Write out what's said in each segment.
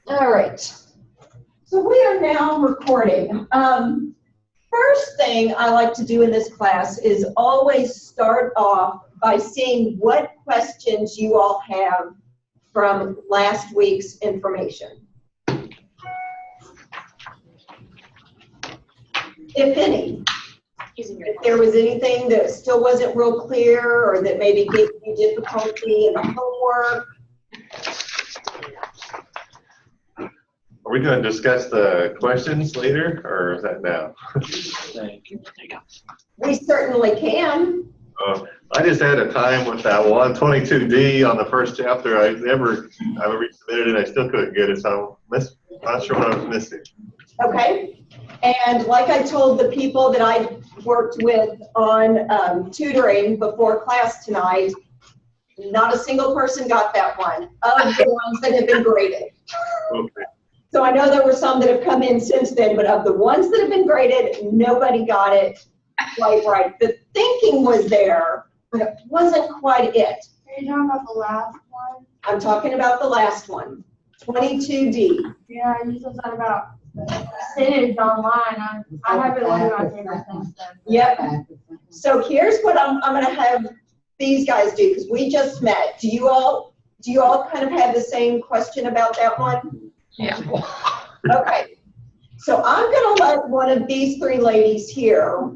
All right. So we are now recording. First thing I like to do in this class is always start off by seeing what questions you all have from last week's information. If any. If there was anything that still wasn't real clear or that maybe gave you difficulty in the homework. Are we going to discuss the questions later, or is that now? We certainly can. I just had a time with that 122D on the first chapter. I resubmitted it. I still couldn't get it, so I'm not sure what I was missing. Okay. And like I told the people that I worked with on tutoring before class tonight, not a single person got that one of the ones that have been graded. Okay. So I know there were some that have come in since then, but of the ones that have been graded, nobody got it quite right. The thinking was there, but it wasn't quite it. Are you talking about the last one? I'm talking about the last one, 22D. Yeah, you said that about percentage online. I haven't looked at my paper since then. Yep. So here's what I'm going to have these guys do, because we just met. Do you all kind of have the same question about that one? Yeah. Okay. So I'm going to let one of these three ladies here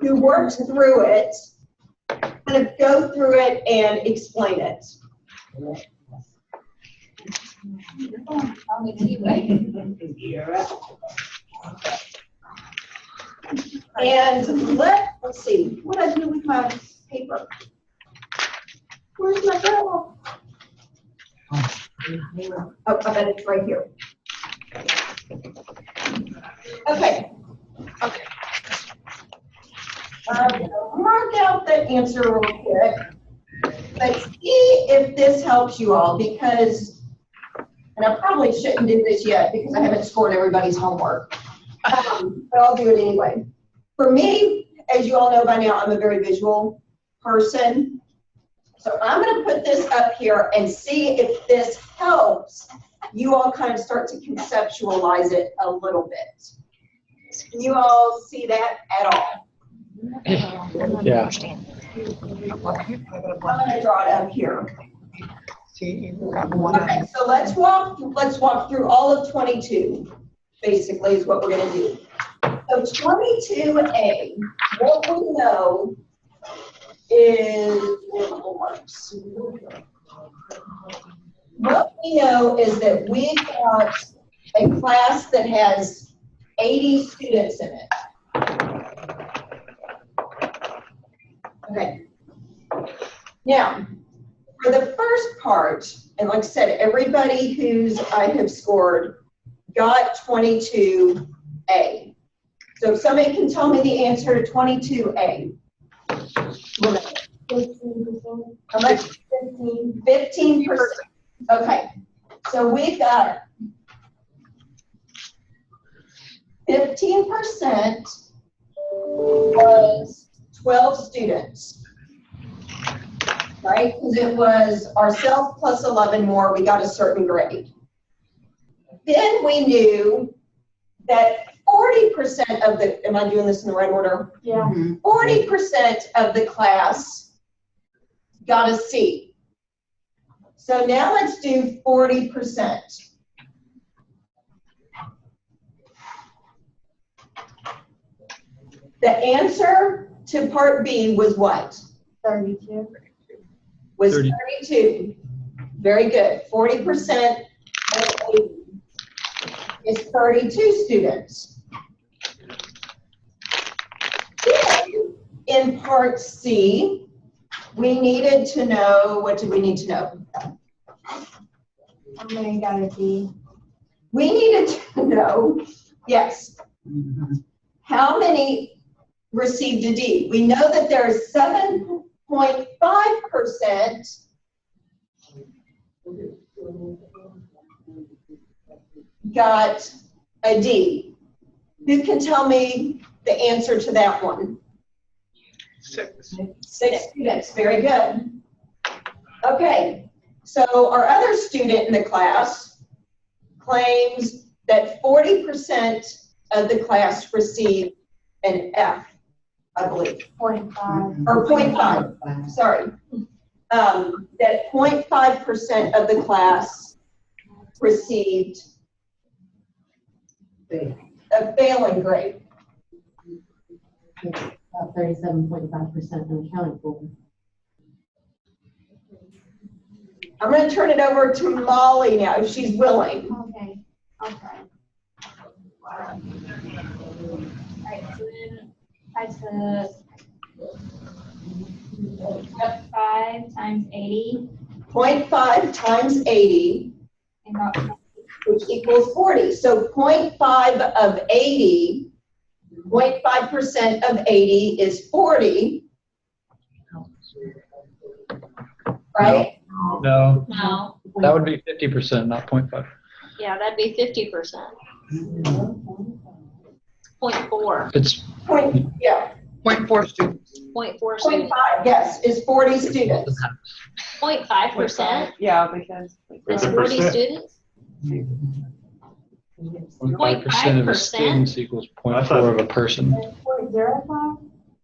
who worked through it kind of go through it and explain it. And let's see, what I do with my paper? Where's my journal? Oh, I bet it's right here. Okay. Okay. I'm going to mark out the answer real quick. But see if this helps you all, because, and I probably shouldn't do this yet because I haven't scored everybody's homework. But I'll do it anyway. For me, as you all know by now, I'm a very visual person. So I'm going to put this up here and see if this helps you all kind of start to conceptualize it a little bit. Can you all see that at all? Yeah. I'm going to draw it up here. Okay, so let's walk through all of 22, basically, is what we're going to do. So 22A, what we know is, what we know is that we've got a class that has 80 students in it. Okay. Now, for the first part, and like I said, everybody who's I have scored got 22A. So if somebody can tell me the answer to 22A. 15%. How much? 15%. Okay. So we've got 15% was 12 students, right? Because it was ourselves plus 11 more, we got a certain grade. Then we knew that 40% of the, am I doing this in the right order? Yeah. 40% of the class got a C. So now let's do 40%. The answer to part B was what? 32. Was 32. Very good. 40% of 80 is 32 students. Then, in part C, we needed to know, what did we need to know? How many got a D? We needed to know, yes, how many received a D. We know that there's 7.5% got a D. Who can tell me the answer to that one? 6. 6 students, very good. Okay, so our other student in the class claims that 40% of the class received an F, I believe, 0.5. or 0.5, sorry. That 0.5% of the class received a failing grade. About 37.5% unaccounted for. I'm going to turn it over to Molly now, if she's willing. Okay, okay. Alright, so then I took 5 times 80 0.5 times 80, and got which equals 40. So 0.5 of 80, 0.5% of 80 is 40, right? No, No, that would be 50%, not 0.5. yeah, that'd be 50%. 0.4, It's, Yeah, 0.4 students. 0.4 students, 0.5, yes, is 40 students. 0.5% Yeah, because. It's is a 40 percent. students? 0.5% of a student equals 0.4 of a person. 0.05?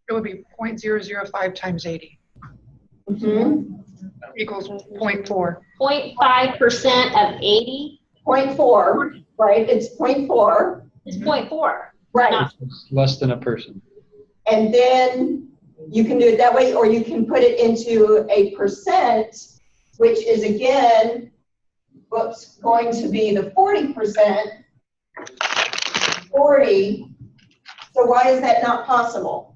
It would be 0.005 times 80 Mhm. equals 0.4. 0.5% of 80 0.4, right, it's 0.4, is 0.4. right. It's less than a person. And then you can do it that way, or you can put it into a percent, which is again, what's going to be the 40%, 40. So why is that not possible?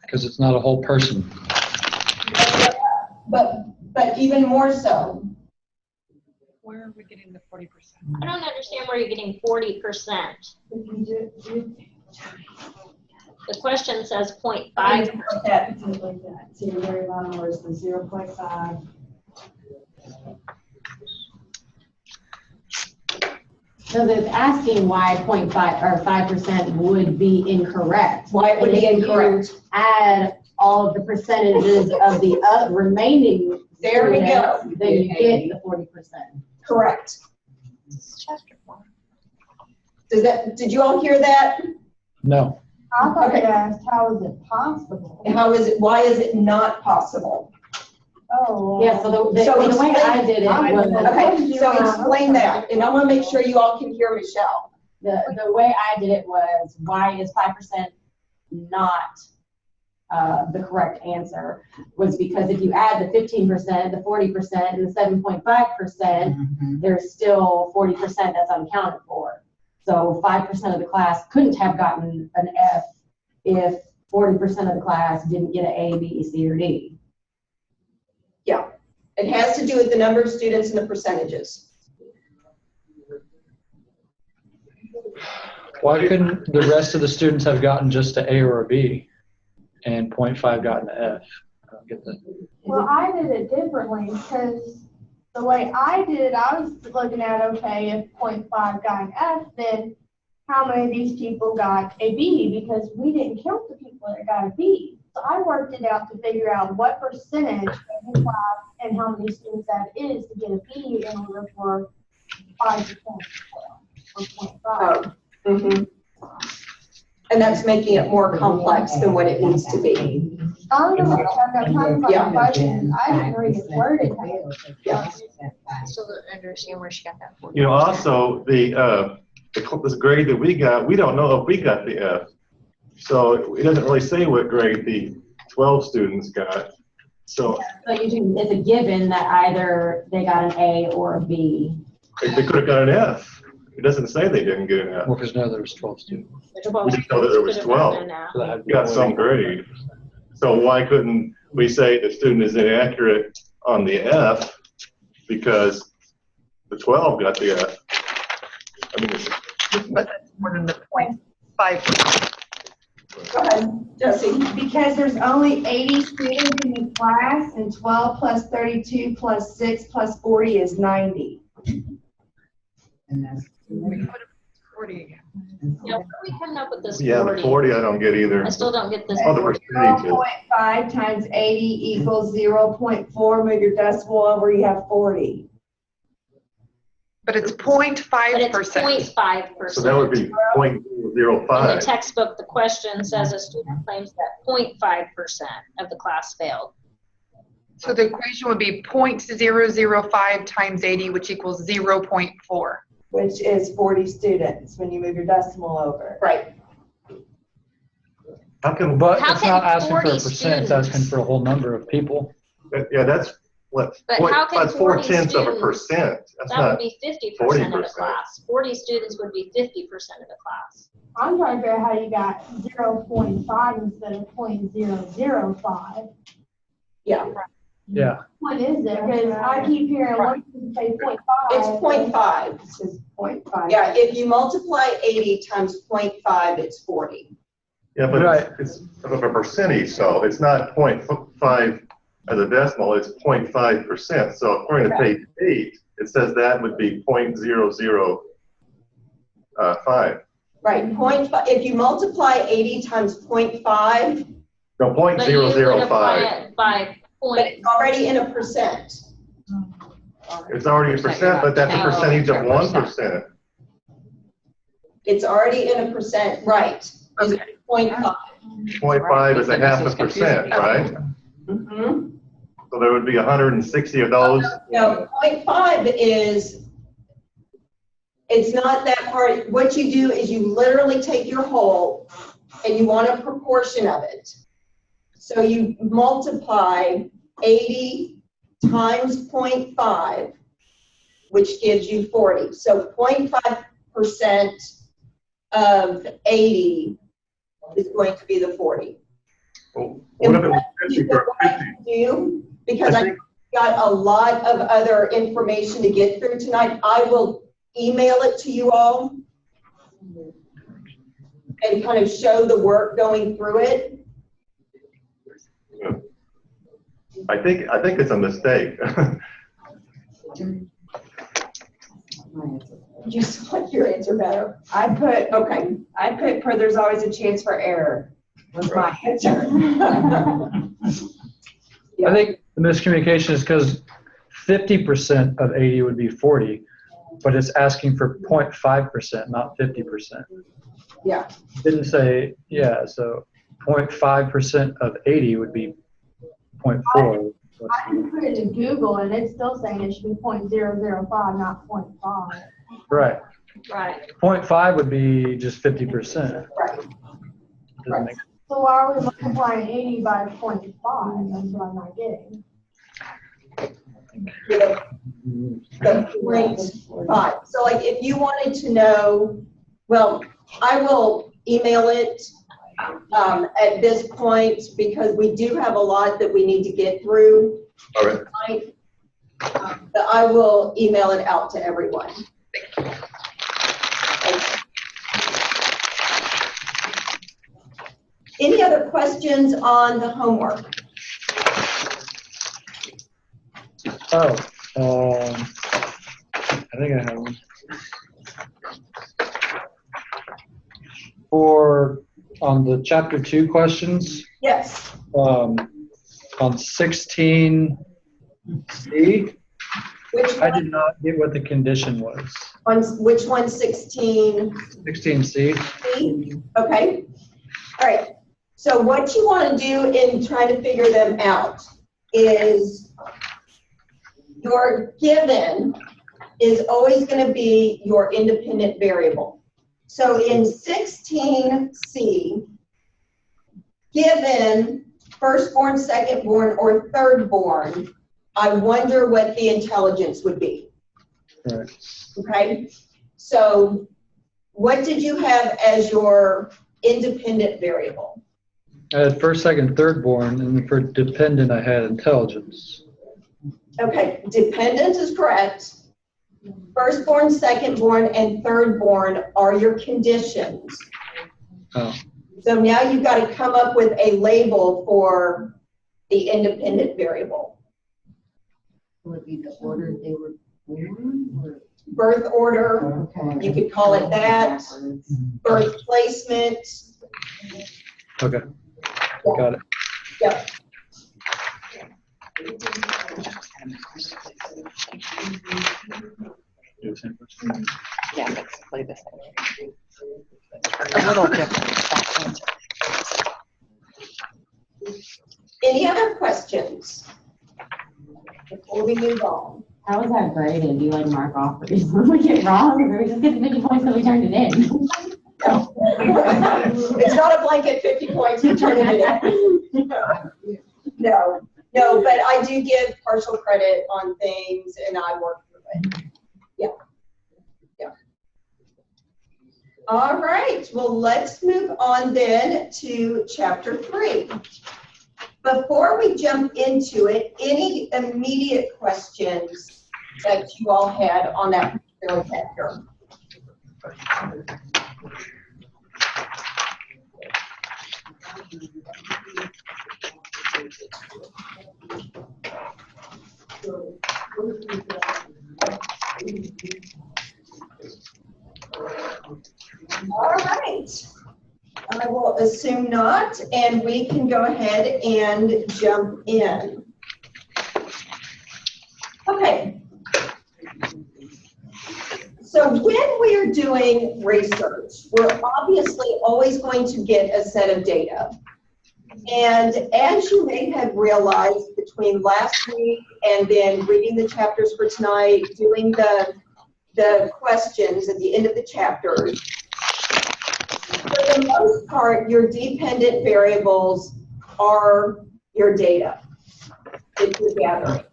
Because it's not a whole person. But even more so. Where are we getting the 40%? I don't understand where you're getting 40%. The question says 0.5. So your very bottom was the 0.5. So it's asking why 0.5 or 5% would be incorrect. Why it would be And if you incorrect. Add all of the percentages of the remaining. There we go. students, then you get the 40%. Correct. Did you all hear that? No. I thought Okay. it asked, how is it possible? Why is it not possible? Oh. Yeah, so the So way I did it was. Okay, so explain that, and I want to make sure you all can hear Michelle. The way I did it was, why is 5% not the correct answer? Was because if you add the 15%, the 40%, and the 7.5%, there's still 40% that's unaccounted for. So 5% of the class couldn't have gotten an F if 40% of the class didn't get an A, B, C, or D. Yeah, it has to do with the number of students and the percentages. Why couldn't the rest of the students have gotten just an A or a B and 0.5 gotten an F? I don't get that. Well, I did it differently because the way I did it, I was looking at, okay, if 0.5 got an F, then how many of these people got a B? Because we didn't count the people that got a B. So I worked it out to figure out what percentage of the class and how many students that is to get a B in order for 5% or 0.5. Mm-hmm. And that's making it more complex than what it needs to be. I don't know if I've got time for Yeah. questions. I didn't read it worded. Yeah. I still don't understand where she got that 40%. You know, also, this grade that we got, we don't know if we got the F. So it doesn't really say what grade the 12 students got. So So it's a given that either they got an A or a B. they could have got an F. It doesn't say they didn't get an F. Well, because now there's 12 students. We just know that there was 12. So that had to be Got some grade. So why couldn't we say the student is inaccurate on the F because the 12 got the F? I mean, But that's more than the 0.5%. Go ahead, Josie. Because there's only 80 students in the class, and 12 plus 32 plus 6 plus 40 is 90. We put it 40 again. Yeah, where are we coming up with this 40? yeah, the 40 I don't get either. I still don't get this Oh, the 40. percentages. 0.5 times 80 equals 0.4. Move your decimal over, you have 40. But it's but it's 0.5%. 0.5%. So that would be In the 0.05. textbook, the question says a student claims that 0.5% of the class failed. So the equation would be 0.005 times 80, which equals 0.4. Which is 40 students when you move your decimal over. Right. How can, But How it's can not asking for a 40 percent, it's asking students- for a whole number of people. yeah, that's what, But how can that's 40 4/10 of a students- percent. That's That would not, be 50% of the 40%. class. 40 students would be 50% of the class. I'm trying to figure out how you got 0.5 instead of 0.005. Yeah, Yeah, What is it? Because I keep hearing one people say 0.5. it's 0.5. It's just 0.5. Yeah, if you multiply 80 times 0.5, it's 40. yeah, but Right. it's of a percentage, so it's not 0.5 as a decimal, it's 0.5%. So according to page 8, it says that would be 0.005. Right, 0.5, if you multiply 80 times 0.5, No, But you would apply 0.005. it by but point. it's already in a percent. It's already a percent, but that's a percentage of 1%. It's already in a percent, right? Is Okay. 0.5. 0.5 is a half a percent, right? Mhm. So there would be 160 of those. No, 0.5 is, it's not that hard. What you do is you literally take your whole and you want a proportion of it. So you multiply 80 times 0.5, which gives you 40. So 0.5% of 80 is going to be the 40. Well, what if it was 50 for 50? Do, because I I think- got a lot of other information to get through tonight. I will email it to you all and kind of show the work going through it. I think it's a mistake. You select your answer better. I put Okay. there's always a chance for error was my answer. I think the miscommunication is because 50% of 80 would be 40, but it's asking for 0.5%, not 50%. Yeah. Didn't say, yeah, so 0.5% of 80 would be 0.4. I can put it in Google and it's still saying it should be 0.005, not 0.5. Right. Right. 0.5 would be just 50%. Right. Doesn't make- So why are we multiplying 80 by 0.5? That's what I'm not getting. The 0.5. So like if you wanted to know, well, I will email it at this point because we do have a lot that we need to get through All right. tonight. But I will email it out to everyone. Any other questions on the homework? Oh, I think I have one. For, on the chapter 2 questions, Yes. on 16C, Which I one, did not get what the condition was. on which one, 16? 16C, Okay. All right. So what you want to do in trying to figure them out is your given is always going to be your independent variable. So in 16C, given firstborn, secondborn, or thirdborn, I wonder what the intelligence would be. right. Okay? So what did you have as your independent variable? I had first, second, third born, and for dependent, I had intelligence. Okay, dependent is correct. Firstborn, secondborn, and thirdborn are your conditions. Oh, So now you've got to come up with a label for the independent variable. Would it be the order they were born or? Birth order, Okay. you could call it that. Birth placement. okay. Got it. Yep. same question. Yeah, basically the same. A little different. That answer. Any other questions before we move on? How was that graded? Do you like mark off if we get wrong, or we just get the 50 points that we turned it in? No. It's not a blanket 50 points for turning it in. No, but I do give partial credit on things and I work through it. Yeah. All right, well, let's move on then to chapter 3. Before we jump into it, any immediate questions that you all had on that particular chapter? All right. I will assume not, and we can go ahead and jump in. Okay. So when we're doing research, we're obviously always going to get a set of data. And as you may have realized between last week and then reading the chapters for tonight, doing the questions at the end of the chapters, for the most part, your dependent variables are your data that you're gathering.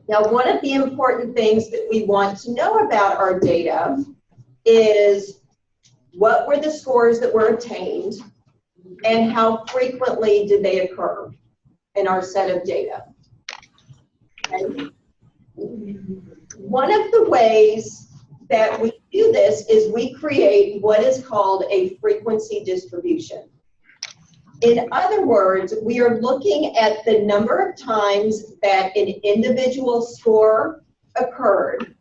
Now, one of the important things that we want to know about our data is what were the scores that were obtained and how frequently did they occur in our set of data. Okay. One of the ways that we do this is we create what is called a frequency distribution. In other words, we are looking at the number of times that an individual score occurred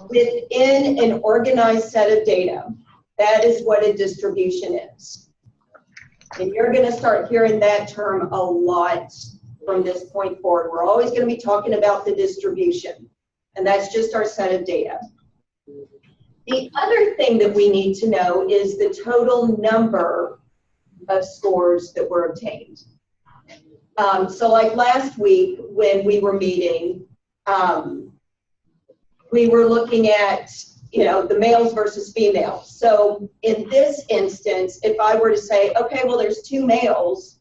within an organized set of data. That is what a distribution is. And you're going to start hearing that term a lot from this point forward. We're always going to be talking about the distribution, and that's just our set of data. The other thing that we need to know is the total number of scores that were obtained. So like last week when we were meeting, we were looking at, the males versus females. So in this instance, if I were to say, okay, well, there's 2 males,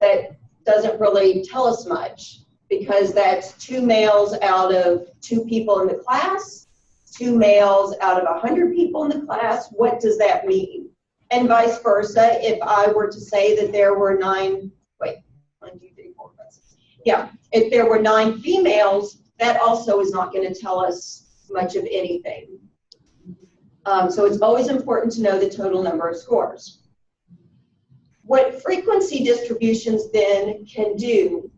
that doesn't really tell us much because that's 2 males out of 2 people in the class, 2 males out of 100 people in the class. What does that mean? And vice versa, if I were to say that there were 9, 1, 2, 3, 4, 5, 6. Yeah, if there were 9 females, that also is not going to tell us much of anything. So it's always important to know the total number of scores. What frequency distributions then can do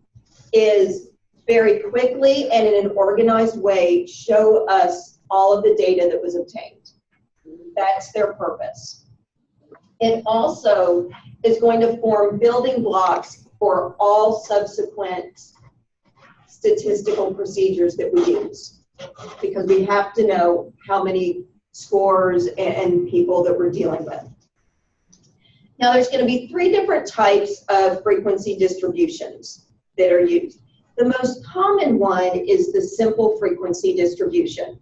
is very quickly and in an organized way show us all of the data that was obtained. That's their purpose. It also is going to form building blocks for all subsequent statistical procedures that we use, because we have to know how many scores and people that we're dealing with. Now, there's going to be 3 different types of frequency distributions that are used. The most common one is the simple frequency distribution.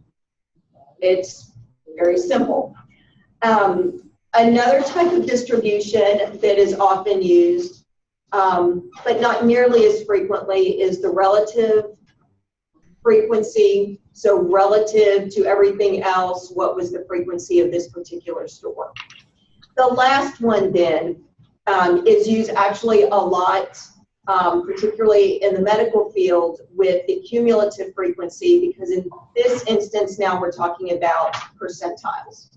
It's very simple. Another type of distribution that is often used, but not nearly as frequently, is the relative frequency. So relative to everything else, what was the frequency of this particular store? The last one then is used actually a lot, particularly in the medical field, with the cumulative frequency, because in this instance now we're talking about percentiles.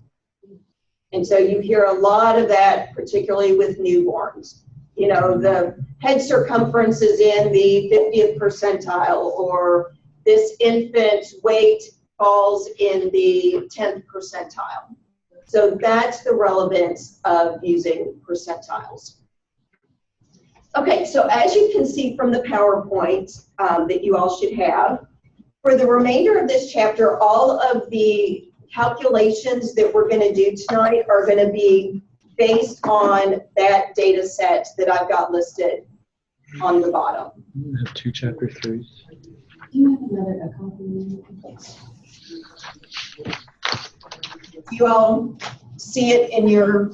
And so you hear a lot of that, particularly with newborns. The head circumference is in the 50th percentile, or this infant's weight falls in the 10th percentile. So that's the relevance of using percentiles. Okay, so as you can see from the PowerPoint that you all should have, For the remainder of this chapter, all of the calculations that we're going to do tonight are going to be based on that data set that I've got listed on the bottom. I have 2 chapter 3s. Do you have another, a copy? You all see it in your,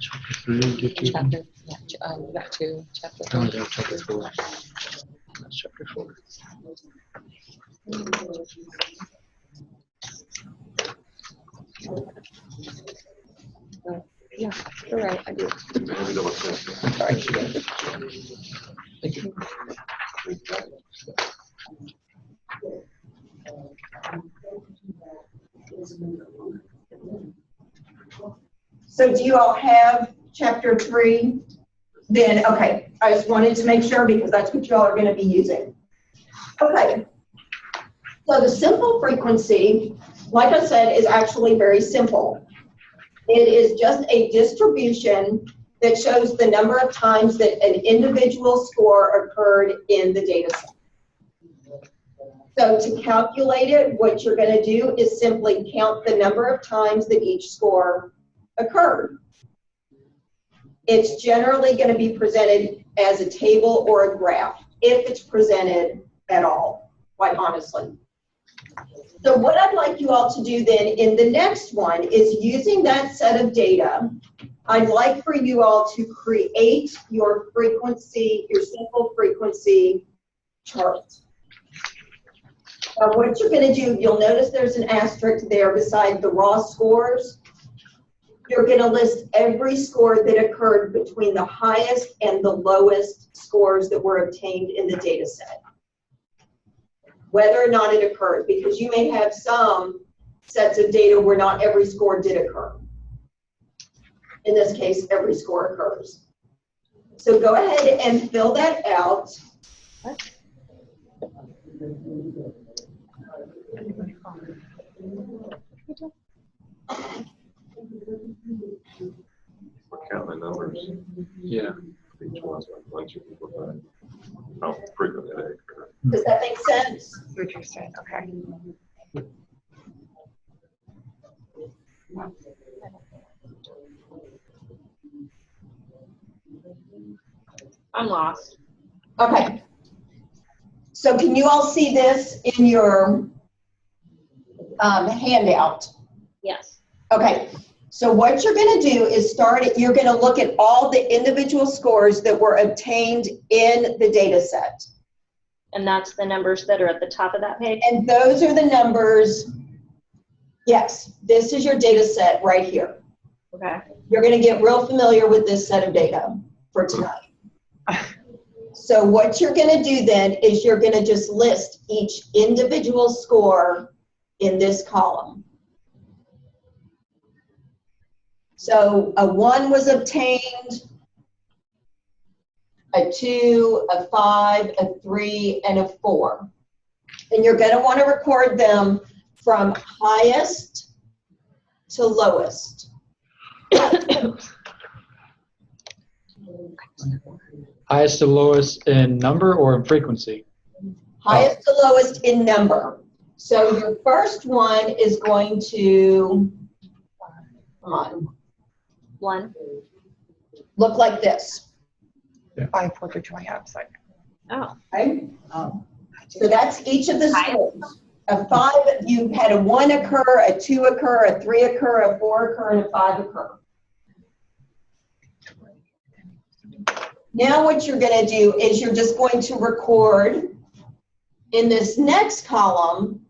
Chapter 3, get to. Chapter, we got 2, chapter Oh, 3. no, chapter 4. That's chapter 4. Yeah, you're right, I do. Let me double check. Sorry. so do you all have chapter 3? Then, okay, I just wanted to make sure because that's what you all are going to be using. Okay. So the simple frequency, like I said, is actually very simple. It is just a distribution that shows the number of times that an individual score occurred in the data set. So to calculate it, what you're going to do is simply count the number of times that each score occurred. It's generally going to be presented as a table or a graph, if it's presented at all, quite honestly. So what I'd like you all to do then in the next one is using that set of data, I'd like for you all to create your frequency, your simple frequency chart. Now what you're going to do, you'll notice there's an asterisk there beside the raw scores. You're going to list every score that occurred between the highest and the lowest scores that were obtained in the data set, whether or not it occurred, because you may have some sets of data where not every score did occur. In this case, every score occurs. So go ahead and fill that out. We're counting the numbers. Yeah. Each one's 1, 2, 3, 4, 5. How frequently they occur. Does that make sense? What you're saying, okay. I'm lost. Okay. So can you all see this in your handout? Yes. Okay. So what you're going to do is you're going to look at all the individual scores that were obtained in the data set. And that's the numbers that are at the top of that page? And those are the numbers. Yes, this is your data set right here. Okay. You're going to get real familiar with this set of data for tonight. So what you're going to do then is you're going to just list each individual score in this column. So a 1 was obtained, a 2, a 5, a 3, and a 4. And you're going to want to record them from highest to lowest. Highest to lowest in number or in frequency? Highest to lowest in number. So your first one is going to, come on, 1. look like this. 5, 4, 3, 2, 1, yeah, sorry. Oh. Okay? So that's each of the scores. A 5, you had a 1 occur, a 2 occur, a 3 occur, a 4 occur, and a 5 occur. Now what you're going to do is you're just going to record in this next column,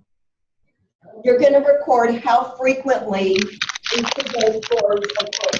you're going to record how frequently each of those scores occur.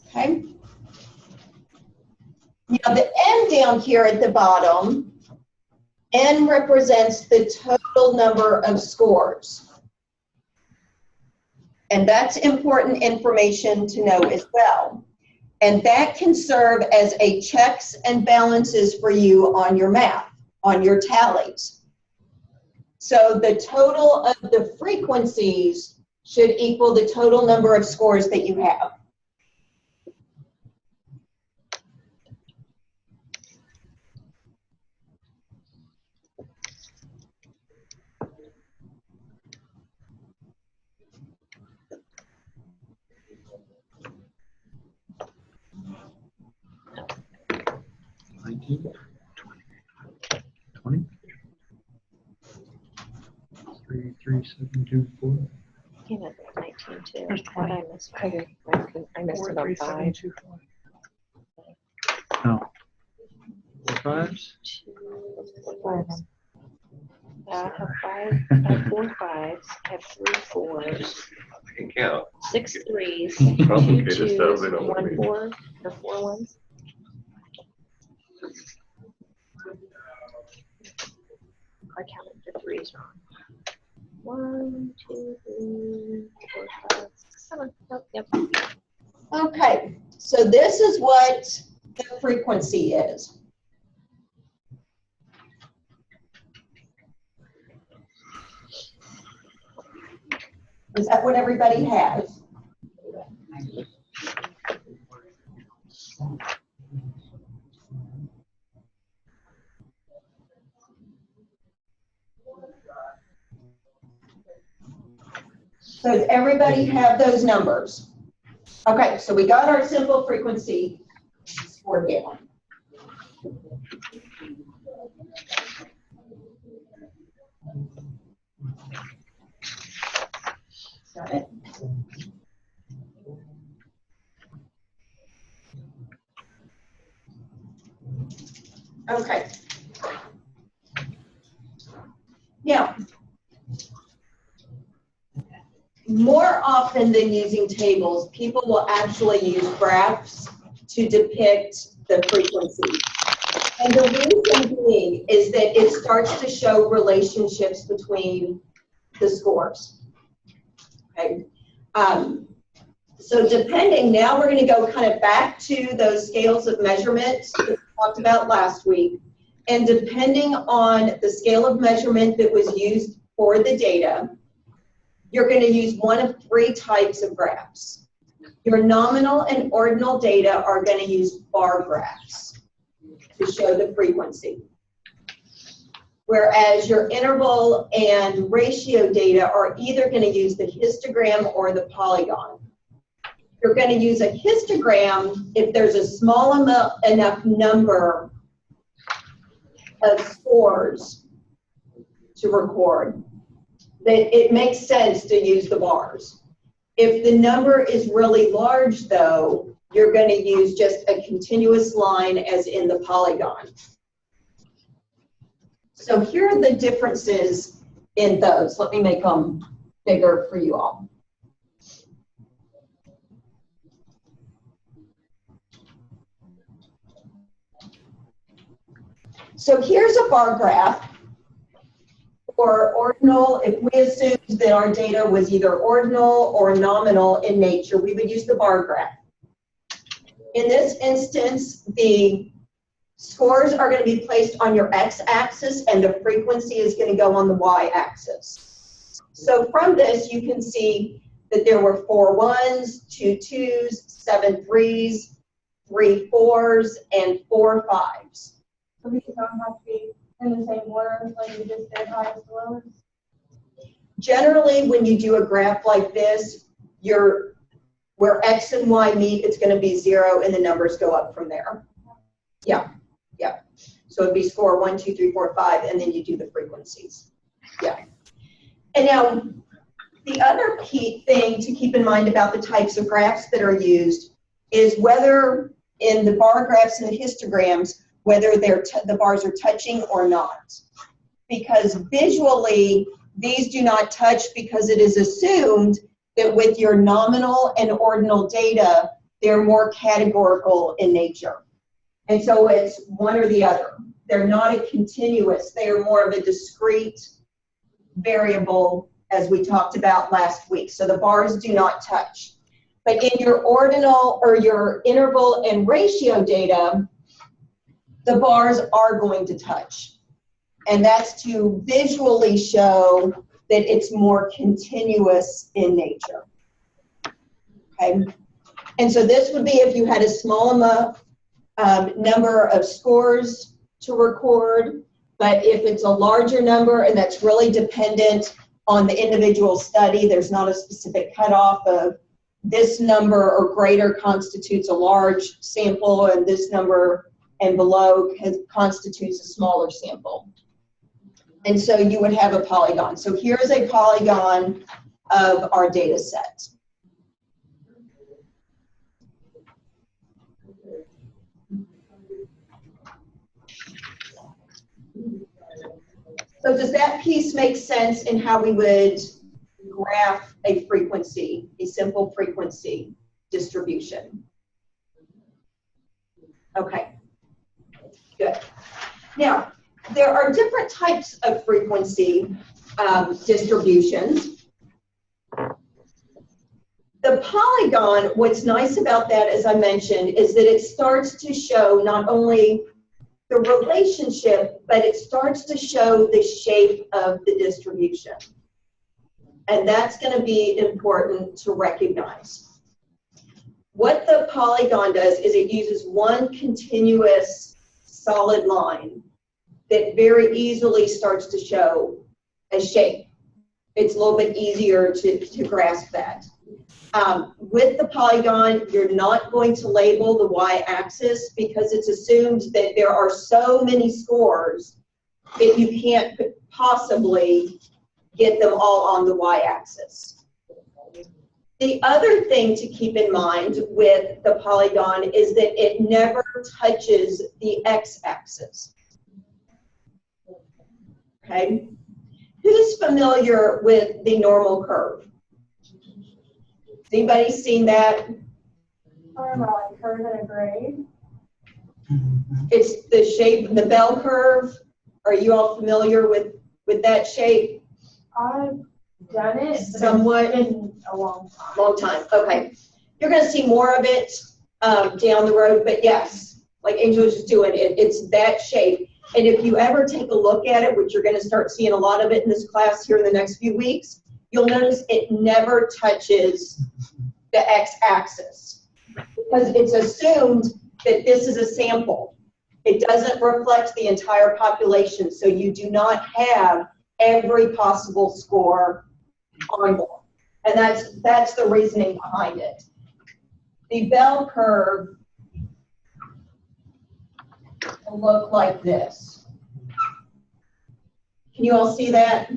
Okay. Now the N down here at the bottom, N represents the total number of scores. And that's important information to know as well. And that can serve as a checks and balances for you on your math, on your tallies. So the total of the frequencies should equal the total number of scores that you have. Three, 7, 2, 4. Came at 19 too. There's What I missed. I missed about 5. No. 4 5s? 2 5s. I have 5. I have 4 5s. I have 3 4s. I can count. 6 3s. 2 Complicated 2s. stuff, they don't want 1 me. 4 or 4 1s. I counted the 3s wrong. 1 2 3 4 5 6 7. Nope, yep. Okay, so this is what the frequency is. Is that what everybody has? So does everybody have those numbers? Okay, so we got our simple frequency score down. Got it? Okay. Now, more often than using tables, people will actually use graphs to depict the frequency. And the reason being is that it starts to show relationships between the scores. Okay. So depending, now we're going to go kind of back to those scales of measurement that we talked about last week. And depending on the scale of measurement that was used for the data, you're going to use one of 3 types of graphs. Your nominal and ordinal data are going to use bar graphs to show the frequency. Whereas your interval and ratio data are either going to use the histogram or the polygon. You're going to use a histogram if there's a small enough number of scores to record that it makes sense to use the bars. If the number is really large, though, you're going to use just a continuous line as in the polygon. So here are the differences in those. Let me make them bigger for you all. So here's a bar graph for ordinal. If we assumed that our data was either ordinal or nominal in nature, we would use the bar graph. In this instance, the scores are going to be placed on your x-axis and the frequency is going to go on the y-axis. So from this, you can see that there were 4 1s, 2 2s, 7 3s, 3 4s, and 4 5s. So these don't have to be in the same order, like you just did highest to lowest? Generally, when you do a graph like this, where x and y meet, it's going to be 0, and the numbers go up from there. Yeah, yeah. So it'd be score 1, 2, 3, 4, 5, and then you do the frequencies. Yeah. And now, the other key thing to keep in mind about the types of graphs that are used is whether in the bar graphs and the histograms, whether the bars are touching or not. Because visually, these do not touch because it is assumed that with your nominal and ordinal data, they're more categorical in nature. And so it's one or the other. They're not a continuous, they are more of a discrete variable, as we talked about last week. So the bars do not touch. But in your ordinal or your interval and ratio data, the bars are going to touch. And that's to visually show that it's more continuous in nature. Okay? And so this would be if you had a small enough number of scores to record, but if it's a larger number and that's really dependent on the individual study, there's not a specific cutoff of this number or greater constitutes a large sample and this number and below constitutes a smaller sample. And so you would have a polygon. So here's a polygon of our data set. So does that piece make sense in how we would graph a frequency, a simple frequency distribution? Okay, good. Now, there are different types of frequency distributions. The polygon, what's nice about that, as I mentioned, is that it starts to show not only the relationship, but it starts to show the shape of the distribution. And that's going to be important to recognize. What the polygon does is it uses one continuous solid line that very easily starts to show a shape. It's a little bit easier to grasp that. With the polygon, you're not going to label the y-axis because it's assumed that there are so many scores that you can't possibly get them all on the y-axis. The other thing to keep in mind with the polygon is that it never touches the x-axis. Okay? Who's familiar with the normal curve? Anybody seen that? Like curve in a grade. It's the shape, the bell curve. Are you all familiar with that shape? I've done it, but Somewhat. it's been a long time. Long time, okay. You're gonna see more of it down the road, but yes, like Angel was just doing, it's that shape. And if you ever take a look at it, which you're gonna start seeing a lot of it in this class here in the next few weeks, you'll notice it never touches the x-axis because it's assumed that this is a sample. It doesn't reflect the entire population, so you do not have every possible score on there. And that's the reasoning behind it. The bell curve will look like this. Can you all see that?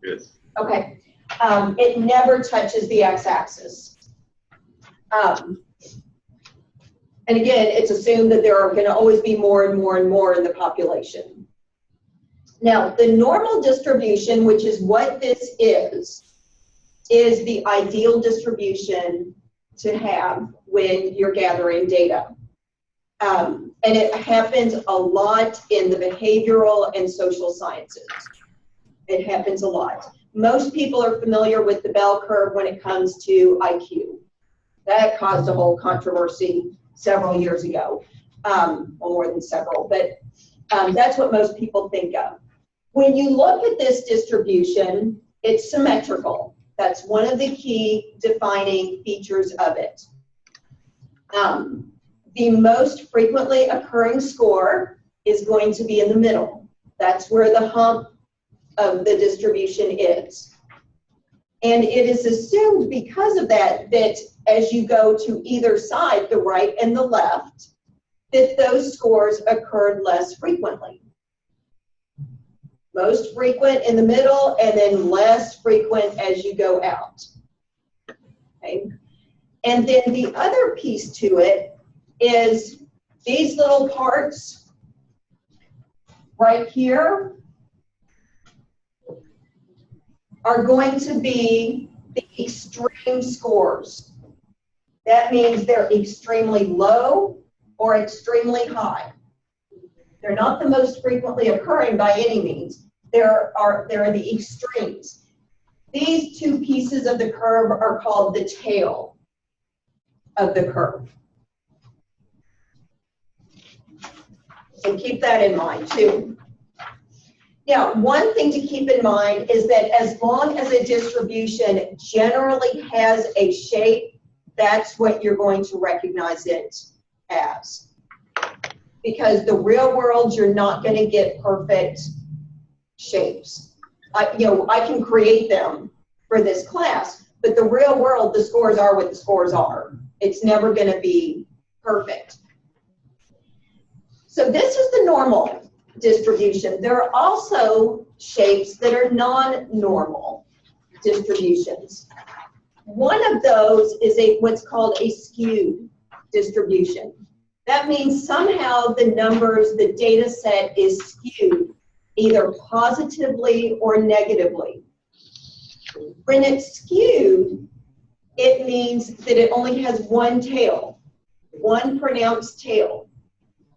Yes. Okay. It never touches the x-axis. And again, it's assumed that there are going to always be more and more and more in the population. Now, the normal distribution, which is what this is the ideal distribution to have when you're gathering data. And it happens a lot in the behavioral and social sciences. It happens a lot. Most people are familiar with the bell curve when it comes to IQ. That caused a whole controversy several years ago, well, more than several, but that's what most people think of. When you look at this distribution, it's symmetrical. That's one of the key defining features of it. The most frequently occurring score is going to be in the middle. That's where the hump of the distribution is. And it is assumed because of that, that as you go to either side, the right and the left, that those scores occurred less frequently. Most frequent in the middle and then less frequent as you go out. Okay. And then the other piece to it is these little parts right here are going to be the extreme scores. That means they're extremely low or extremely high. They're not the most frequently occurring by any means. They're the extremes. These two pieces of the curve are called the tail of the curve. So keep that in mind too. Now, one thing to keep in mind is that as long as a distribution generally has a shape, that's what you're going to recognize it as. Because the real world, you're not going to get perfect shapes. I can create them for this class, but the real world, the scores are what the scores are. It's never going to be perfect. So this is the normal distribution. There are also shapes that are non-normal distributions. One of those is what's called a skewed distribution. That means somehow the numbers, the data set is skewed, either positively or negatively. When it's skewed, it means that it only has one tail, one pronounced tail.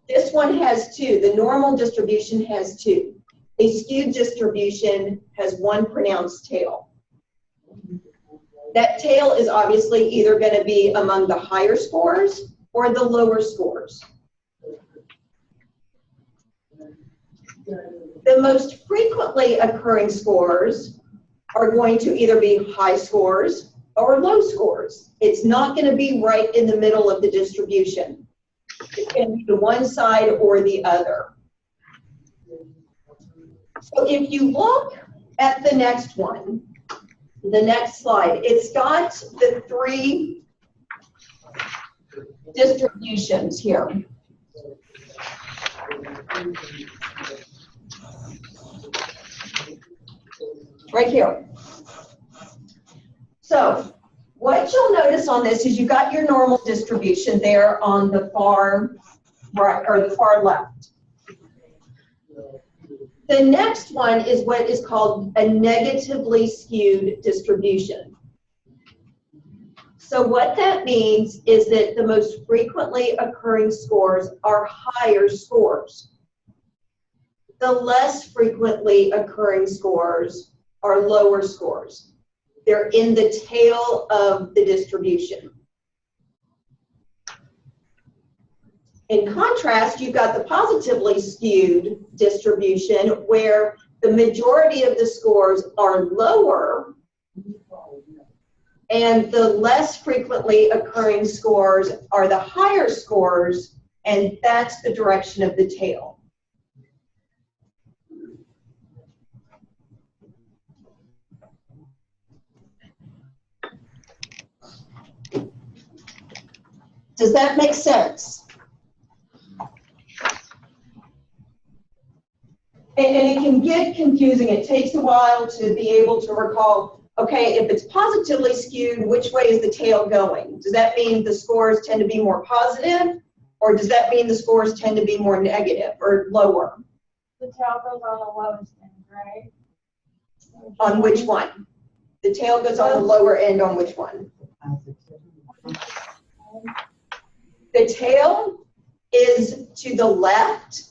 This one has two. The normal distribution has two. A skewed distribution has one pronounced tail. That tail is obviously either going to be among the higher scores or the lower scores. The most frequently occurring scores are going to either be high scores or low scores. It's not going to be right in the middle of the distribution. It can be the one side or the other. So if you look at the next one, the next slide, it's got the three distributions here. Right here. So what you'll notice on this is you got your normal distribution there on the far right or the far left. The next one is what is called a negatively skewed distribution. So what that means is that the most frequently occurring scores are higher scores. The less frequently occurring scores are lower scores. They're in the tail of the distribution. In contrast, you've got the positively skewed distribution where the majority of the scores are lower and the less frequently occurring scores are the higher scores, and that's the direction of the tail. Does that make sense? And it can get confusing. It takes a while to be able to recall, okay, if it's positively skewed, which way is the tail going? Does that mean the scores tend to be more positive, or does that mean the scores tend to be more negative or lower? The tail goes on the lowest end, right? On which one? The tail goes on the lower end on which one? The tail is to the left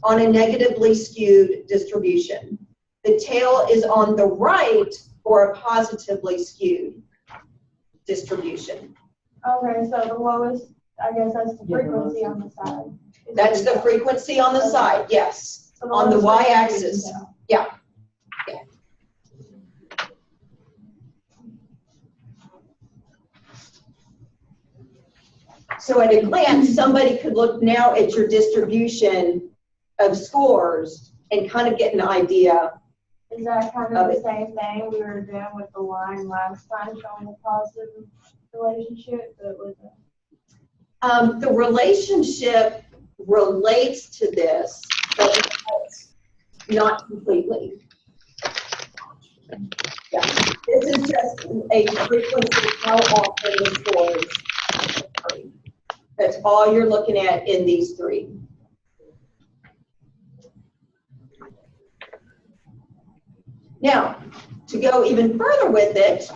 on a negatively skewed distribution. The tail is on the right for a positively skewed distribution. Okay, so the lowest, I guess that's the frequency on the side. That's the frequency on the side, yes. So On the lowest y-axis, frequency. yeah. So at a glance, somebody could look now at your distribution of scores and kind of get an idea. Is that kind of the same thing we were doing with the line last time, showing the positive relationship, but with the relationship relates to this, but not completely. Yeah. This is just a frequency, how often the scores occur. That's all you're looking at in these three. Now, to go even further with it,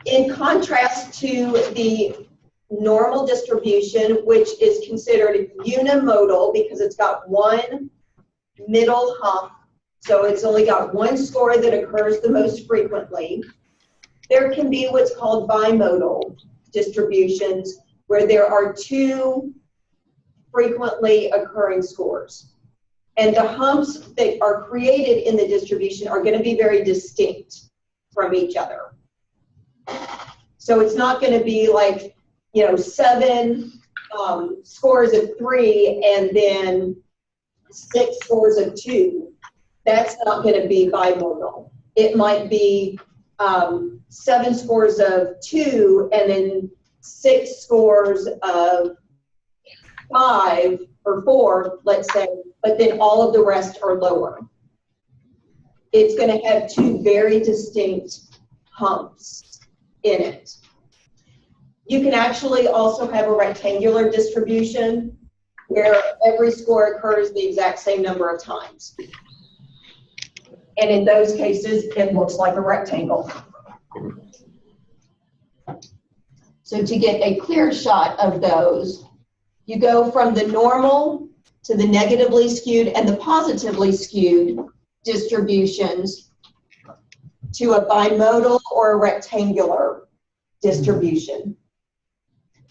In contrast to the normal distribution, which is considered unimodal because it's got one middle hump, so it's only got one score that occurs the most frequently. There can be what's called bimodal distributions, where there are two frequently occurring scores. And the humps that are created in the distribution are going to be very distinct from each other. So it's not going to be like, 7 scores of 3 and then 6 scores of 2. That's not going to be bimodal. It might be 7 scores of 2 and then 6 scores of 5 or 4, let's say, but then all of the rest are lower. It's going to have 2 very distinct humps in it. You can actually also have a rectangular distribution where every score occurs the exact same number of times. And in those cases, it looks like a rectangle. So to get a clear shot of those, you go from the normal to the negatively skewed and the positively skewed distributions to a bimodal or a rectangular distribution.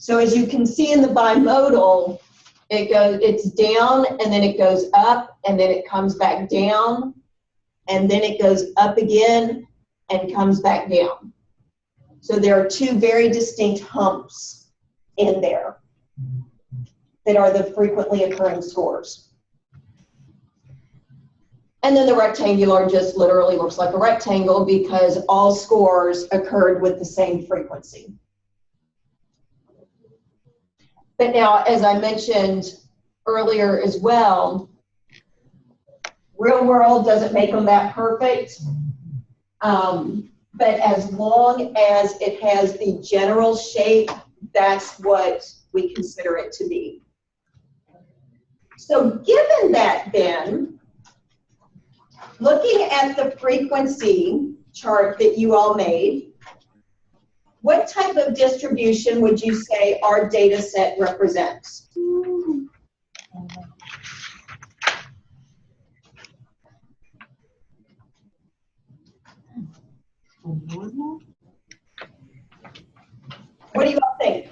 So as you can see in the bimodal, it's down and then it goes up and then it comes back down and then it goes up again and comes back down. So there are 2 very distinct humps in there that are the frequently occurring scores. And then the rectangular just literally looks like a rectangle because all scores occurred with the same frequency. But now, as I mentioned earlier as well, real world doesn't make them that perfect. But as long as it has the general shape, that's what we consider it to be. So given that then, looking at the frequency chart that you all made, what type of distribution would you say our data set represents? What do you all think?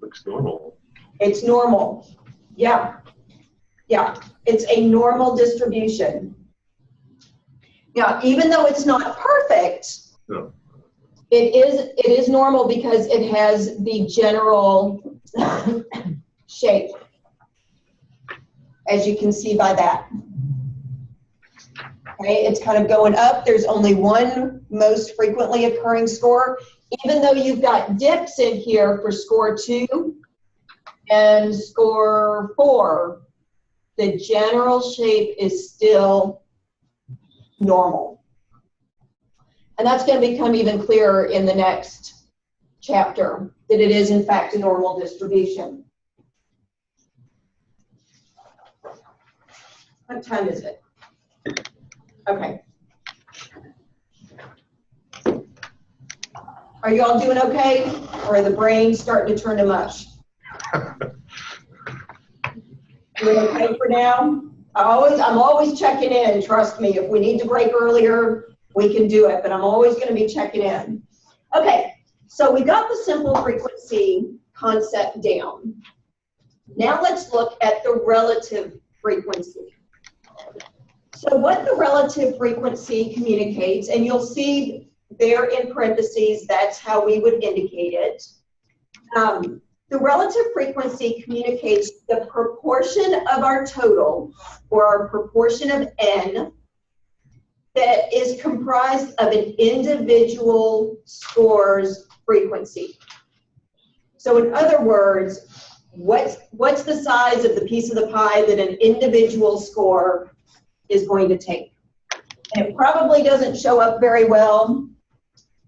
Looks normal. It's normal. Yeah. Yeah. It's a normal distribution. Now, even though it's not perfect, No. it is normal because it has the general shape, as you can see by that. Okay, it's kind of going up. There's only one most frequently occurring score. Even though you've got dips in here for score 2 and score 4, the general shape is still normal. And that's going to become even clearer in the next chapter, that it is in fact a normal distribution. What time is it? Okay. Are you all doing okay? Or are the brains starting to turn to mush? Doing okay for now? I'm always checking in, trust me. If we need to break earlier, we can do it, but I'm always going to be checking in. Okay, so we got the simple frequency concept down. Now let's look at the relative frequency. So what the relative frequency communicates, and you'll see there in parentheses, that's how we would indicate it. The relative frequency communicates the proportion of our total, or our proportion of n, that is comprised of an individual score's frequency. So in other words, what's the size of the piece of the pie that an individual score is going to take? And it probably doesn't show up very well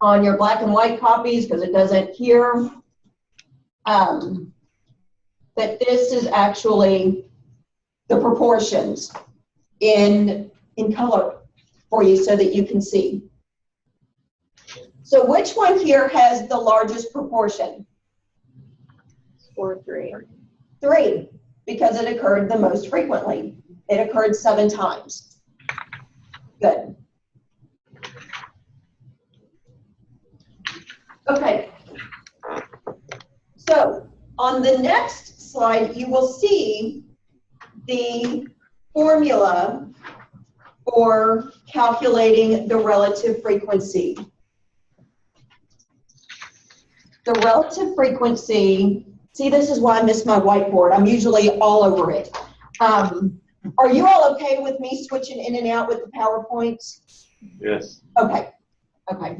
on your black and white copies because it doesn't here. But this is actually the proportions in color for you so that you can see. So which one here has the largest proportion? Score 3. 3, because it occurred the most frequently. It occurred 7 times. Good. Okay. So on the next slide, you will see the formula for calculating the relative frequency. The relative frequency, see, this is why I miss my whiteboard. I'm usually all over it. Are you all okay with me switching in and out with the PowerPoints? Yes. Okay. Okay.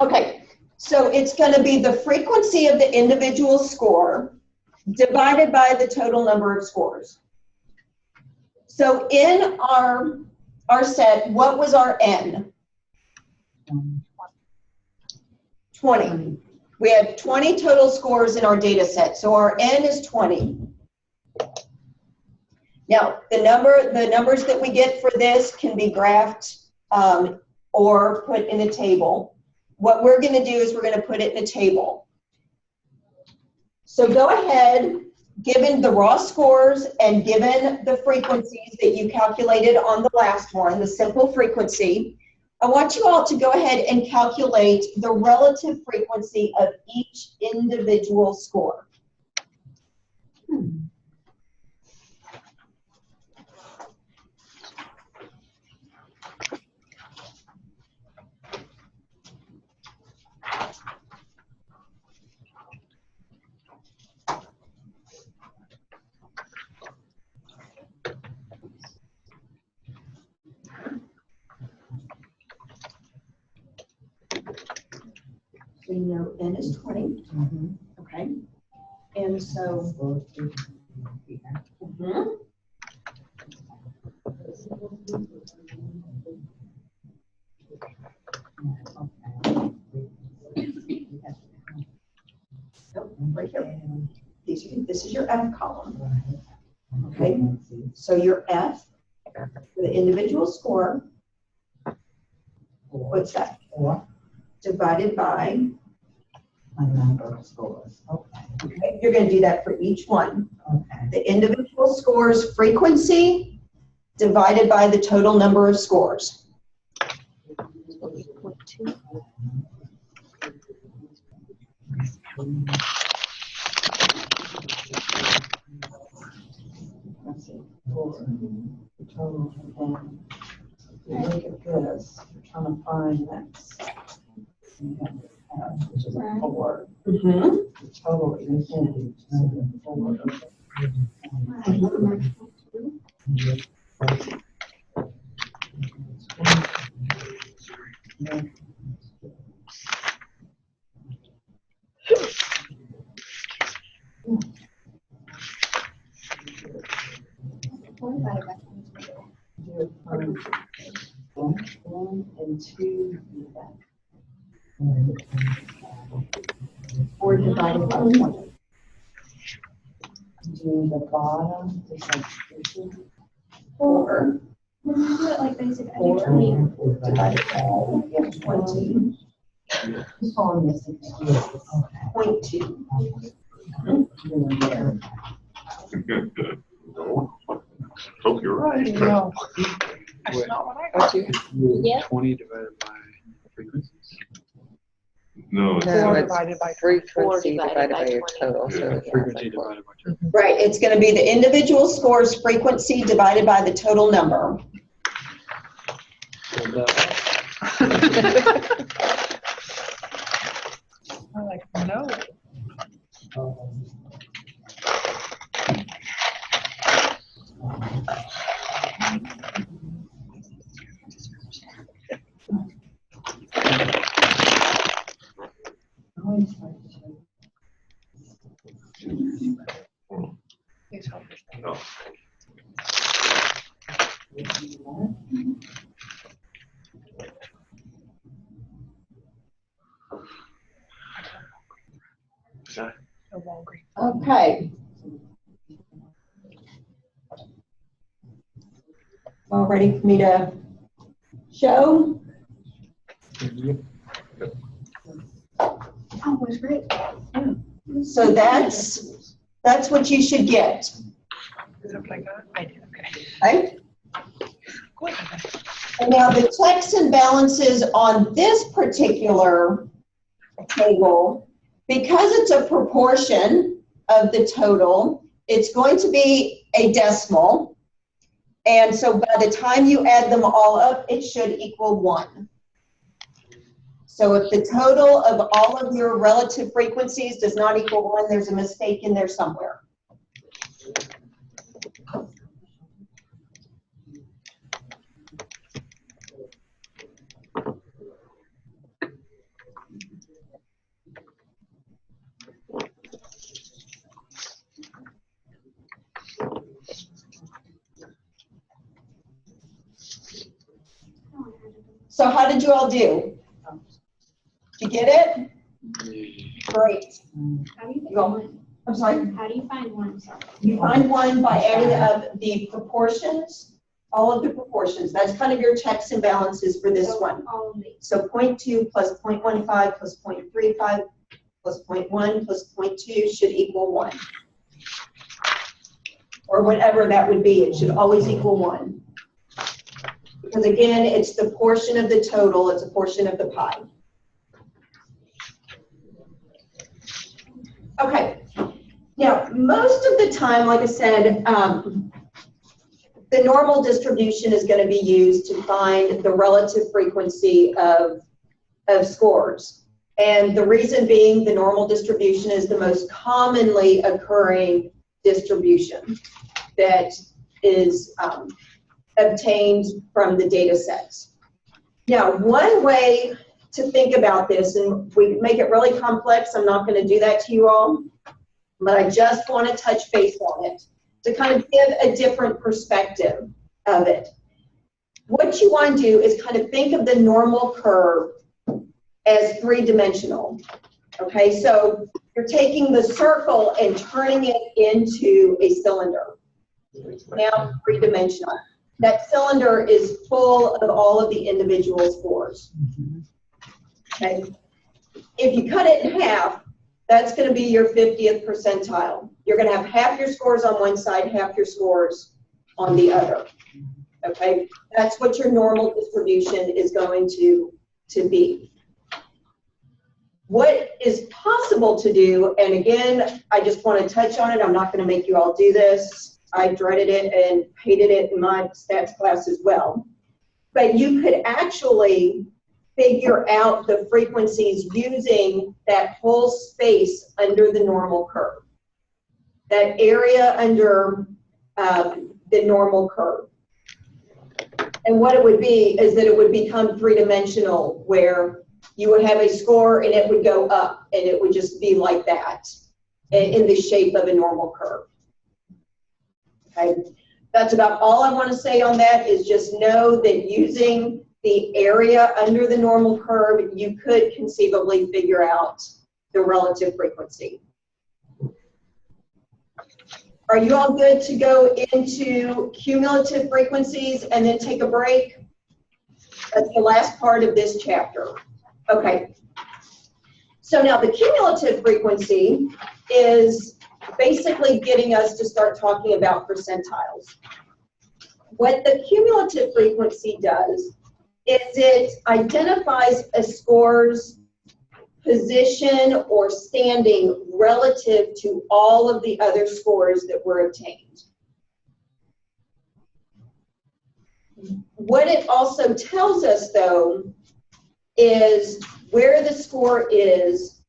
Okay, so it's going to be the frequency of the individual score divided by the total number of scores. So in our set, what was our N? 20. We had 20 total scores in our data set, so our N is 20. Now, the numbers that we get for this can be graphed or put in a table. What we're going to do is we're going to put it in a table. So go ahead, given the raw scores and given the frequencies that you calculated on the last one, the simple frequency, I want you all to go ahead and calculate the relative frequency of each individual score. So you know N is 20, okay? And so, right here. This is your F column, okay? So your F, for the individual score, what's that? Divided by A number of scores. Okay, you're going to do that for each one. Okay. The individual scores frequency divided by the total number of scores. Let's see, for the total, and look at this, we're trying to find that. Which is a 4. The total is in 4. One and 2. 4 divided by 20. Do the bottom, the substitution. 4 When you do it like basic Four. education. divided by 20. Just on this. Okay. 0.2. Hope you're right. No. That's not what I got you. Yeah. 20 divided by frequencies. No, it's Four it's divided by frequency Four divided by your 20. total. So Yeah, yeah, Frequency like four. divided by total. Right, it's going to be the individual scores frequency divided by the total number. So that- I'm like, no. no. No Walgreens. Okay. All ready for me to show? Oh, it was great. So that's what you should get, Is that what I got? I did, okay. right? Go ahead. And now the checks and balances on this particular table, because it's a proportion of the total, it's going to be a decimal. And so by the time you add them all up, it should equal 1. So if the total of all of your relative frequencies does not equal 1, there's a mistake in there somewhere. So how did you all do? Did you get it? Great. How do you You all- I'm sorry? How do you find one? Sorry. You find 1 by adding up the proportions, all of the proportions. That's kind of your checks and balances for this one. All of these. So 0.2 plus 0.15 plus 0.35 plus 0.1 plus 0.2 should equal 1. Or whatever that would be, it should always equal 1. Because again, it's the portion of the total, it's a portion of the pie. Okay, now most of the time, like I said, the normal distribution is going to be used to find the relative frequency of scores. And the reason being the normal distribution is the most commonly occurring distribution that is obtained from the data sets. Now, one way to think about this, and we make it really complex, I'm not going to do that to you all, but I just want to touch base on it to kind of give a different perspective of it. What you want to do is kind of think of the normal curve as 3-dimensional. Okay, so you're taking the circle and turning it into a cylinder. Now 3-dimensional. That cylinder is full of all of the individual scores. Okay. If you cut it in half, that's going to be your 50th percentile. You're going to have half your scores on one side, half your scores on the other. Okay, that's what your normal distribution is going to be. What is possible to do, and again, I just want to touch on it, I'm not going to make you all do this. I dreaded it and hated it in my stats class as well. But you could actually figure out the frequencies using that whole space under the normal curve. That area under the normal curve. And what it would be is that it would become 3-dimensional, where you would have a score and it would go up and it would just be like that in the shape of a normal curve. Okay, that's about all I want to say on that, is just know that using the area under the normal curve, you could conceivably figure out the relative frequency. Are you all good to go into cumulative frequencies and then take a break? That's the last part of this chapter. Okay. So now the cumulative frequency is basically getting us to start talking about percentiles. What the cumulative frequency does is it identifies a score's position or standing relative to all of the other scores that were obtained. What it also tells us, though, is where the score is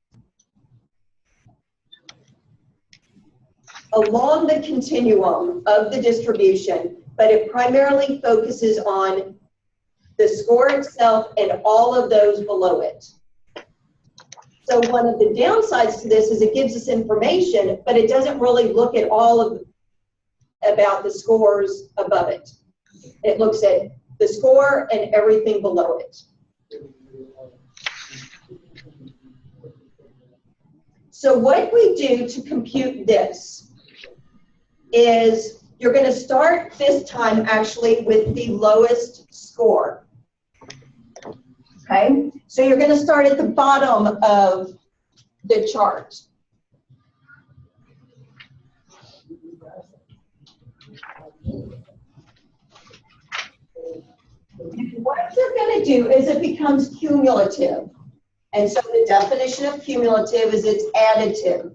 along the continuum of the distribution, but it primarily focuses on the score itself and all of those below it. So one of the downsides to this is it gives us information, but it doesn't really look at all of about the scores above it. It looks at the score and everything below it. So what we do to compute this is You're going to start this time actually with the lowest score. Okay, so you're going to start at the bottom of the chart. What you're going to do is it becomes cumulative. And so the definition of cumulative is it's additive.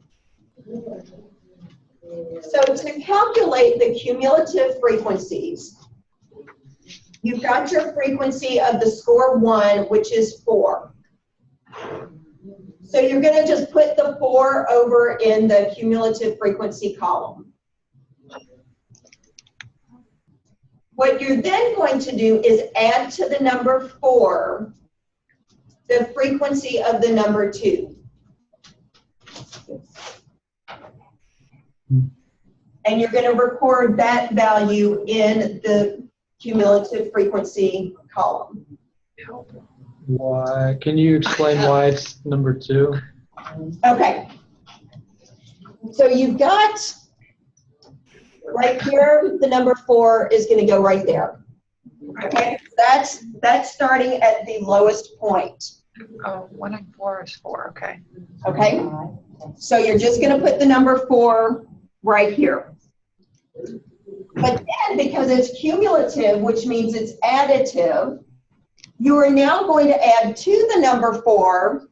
So to calculate the cumulative frequencies, you've got your frequency of the score 1, which is 4. So you're going to just put the 4 over in the cumulative frequency column. What you're then going to do is add to the number 4 the frequency of the number 2. And you're going to record that value in the cumulative frequency column. Why? Can you explain why it's number 2? Okay. So you've got right here, the number 4 is going to go right there. Okay, that's starting at the lowest point. Oh, 1 and 4 is 4, okay. Okay, so you're just going to put the number 4 right here. But then, because it's cumulative, which means it's additive, you are now going to add to the number 4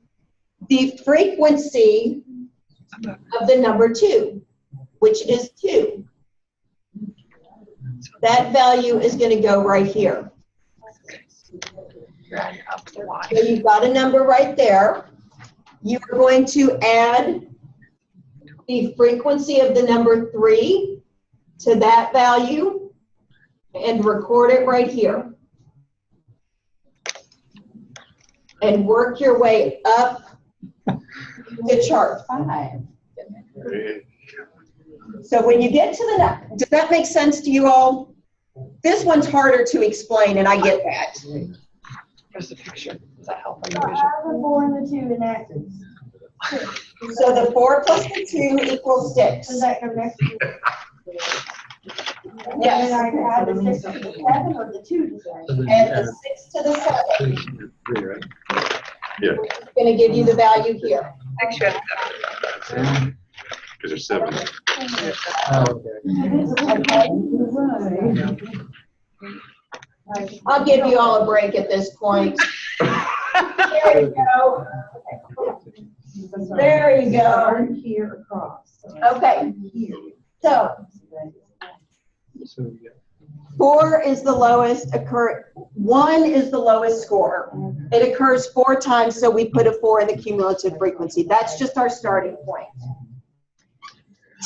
the frequency of the number 2, which is 2. That value is going to go right here. You're adding up the Y. So you've got a number right there. You're going to add the frequency of the number 3 to that value and record it right here. And work your way up the chart. 5. So when you get to the, does that make sense to you all? This one's harder to explain, and I get that. Where's the picture? Does that help on So your vision? add the 4 and the 2 and that, So the 4 plus the 2 equals 6. does that go next to? Yes. And I add the 6 to the 7 or the 2 to 7? And the 6 to the 7 Yeah, is going to give you the value here. Picture. because there's 7. Oh, okay. I'll give you all a break at this point. There you go. There you go. Here across. Okay. So So, yeah. 4 is the lowest 1 is the lowest score. It occurs 4 times, so we put a 4 in the cumulative frequency. That's just our starting point.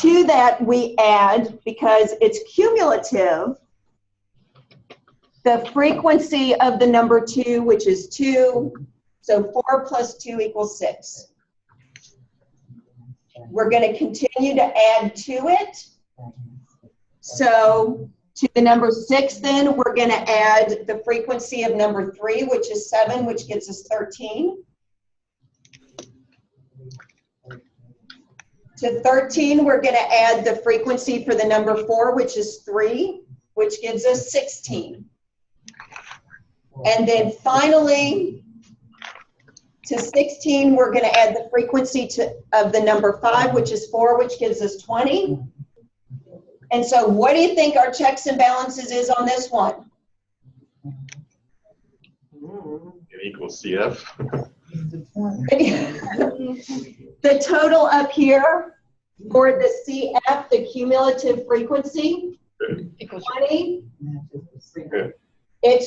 To that, we add, because it's cumulative, the frequency of the number 2, which is 2. So 4 plus 2 equals 6. We're going to continue to add to it. So to the number 6, then, we're going to add the frequency of number 3, which is 7, which gives us 13. To 13, we're going to add the frequency for the number 4, which is 3, which gives us 16. And then finally, to 16, we're going to add the frequency of the number 5, which is 4, which gives us 20. And so what do you think our checks and balances is on this one? It equals CF. The total up here for the CF, the cumulative frequency, Equals 20. Good. It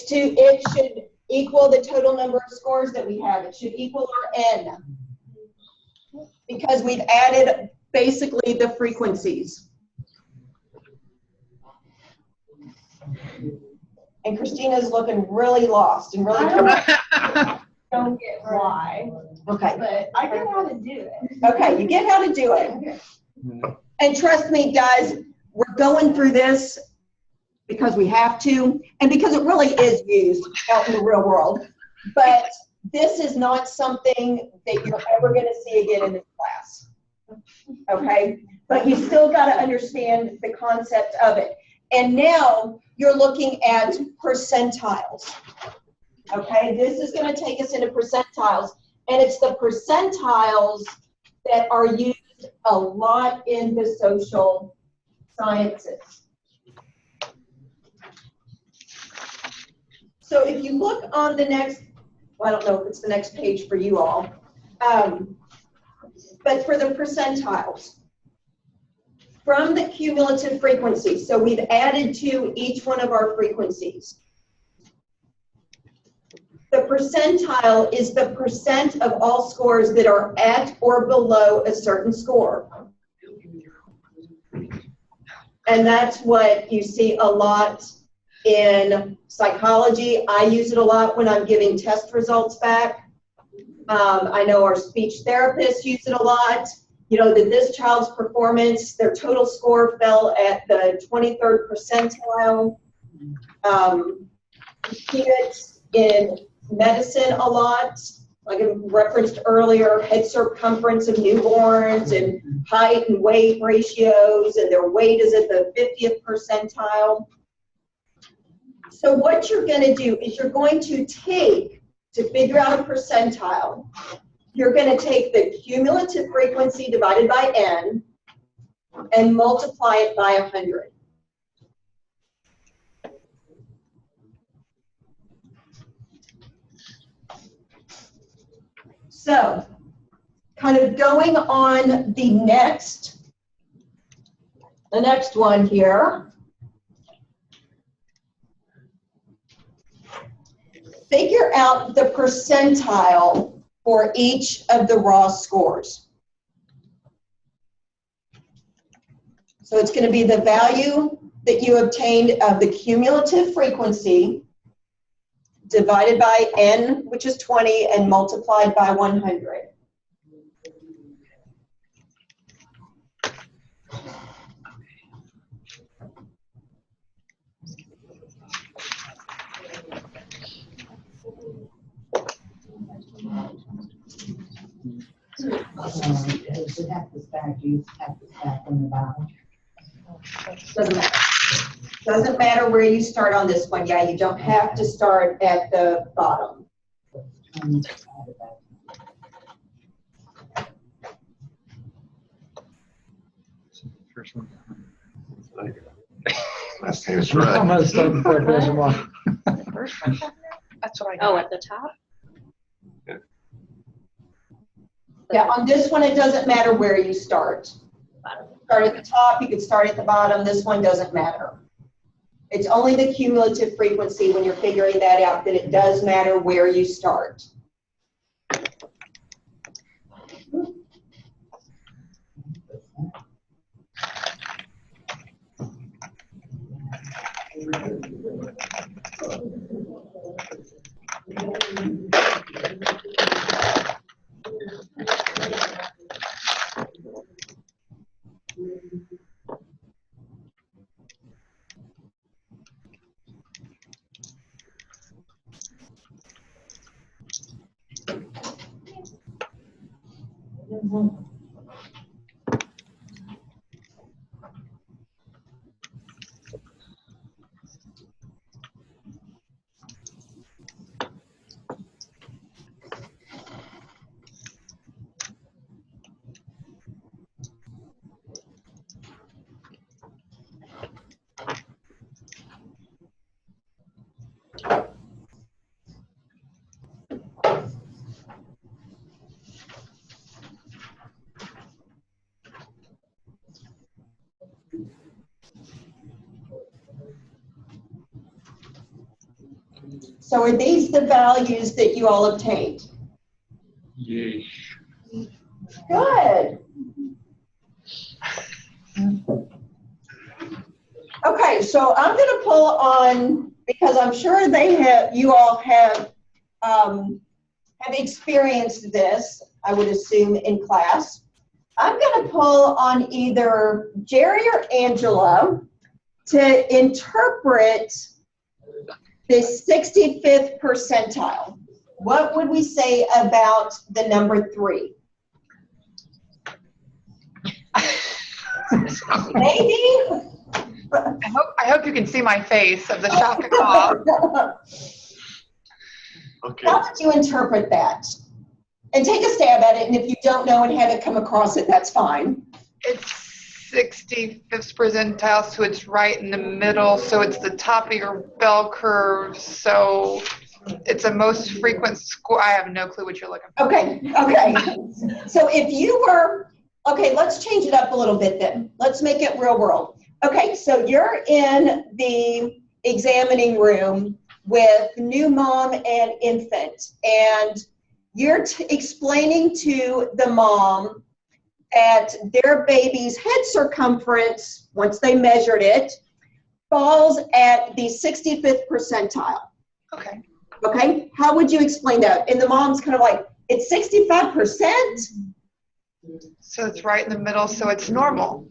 should equal the total number of scores that we have. It should equal our N. Because we've added basically the frequencies. And Christina's looking really lost and really Don't get why, okay. but I get how to do it. Okay, you get how to do it. And trust me, guys, we're going through this because we have to, and because it really is used out in the real world. But this is not something that you're ever going to see again in this class. Okay? But you still got to understand the concept of it. And now you're looking at percentiles. Okay, this is going to take us into percentiles, and it's the percentiles that are used a lot in the social sciences. So if you look on the next, well, I don't know if it's the next page for you all, but for the percentiles, from the cumulative frequency, so we've added to each one of our frequencies. The percentile is the percent of all scores that are at or below a certain score. And that's what you see a lot in psychology. I use it a lot when I'm giving test results back. I know our speech therapists use it a lot. You know, that this child's performance, their total score fell at the 23rd percentile. You see it in medicine a lot, like I referenced earlier, head circumference of newborns and height and weight ratios, and their weight is at the 50th percentile. So what you're going to do is you're going to take, to figure out a percentile, you're going to take the cumulative frequency divided by n and multiply it by 100. So, kind of going on the next one here. Figure out the percentile for each of the raw scores. So it's going to be the value that you obtained of the cumulative frequency divided by n, which is 20, and multiplied by 100. Should have to stack, you have to stack on the bottom. Doesn't matter. Doesn't matter where you start on this one. Yeah, you don't have to start at the bottom. First one. That's his I'm right. gonna start the third version one. First one. That's what I got. Oh, at the top? Yeah, on this one, it doesn't matter where you start. Start at the top, you could start at the bottom. This one doesn't matter. It's only the cumulative frequency when you're figuring that out that it does matter where you start. So are these the values that you all obtained? Yeesh. Good. Okay, so I'm going to pull on, because I'm sure you all have experienced this, I would assume, in class. I'm going to pull on either Jerry or Angela to interpret the 65th percentile. What would we say about the number 3? Maybe? I hope you can see my face of the shock and awe. Okay. How would you interpret that? And take a stab at it, and if you don't know and haven't come across it, that's fine. It's 65th percentile, so it's right in the middle. So it's the top of your bell curve. So it's a most frequent score. I have no clue what you're looking for. Okay. So if you were, okay, let's change it up a little bit then. Let's make it real world. Okay, so you're in the examining room with new mom and infant, and you're explaining to the mom that their baby's head circumference, once they measured it, falls at the 65th percentile. Okay. Okay, how would you explain that? And the mom's kind of like, it's 65%? So it's right in the middle, so it's normal.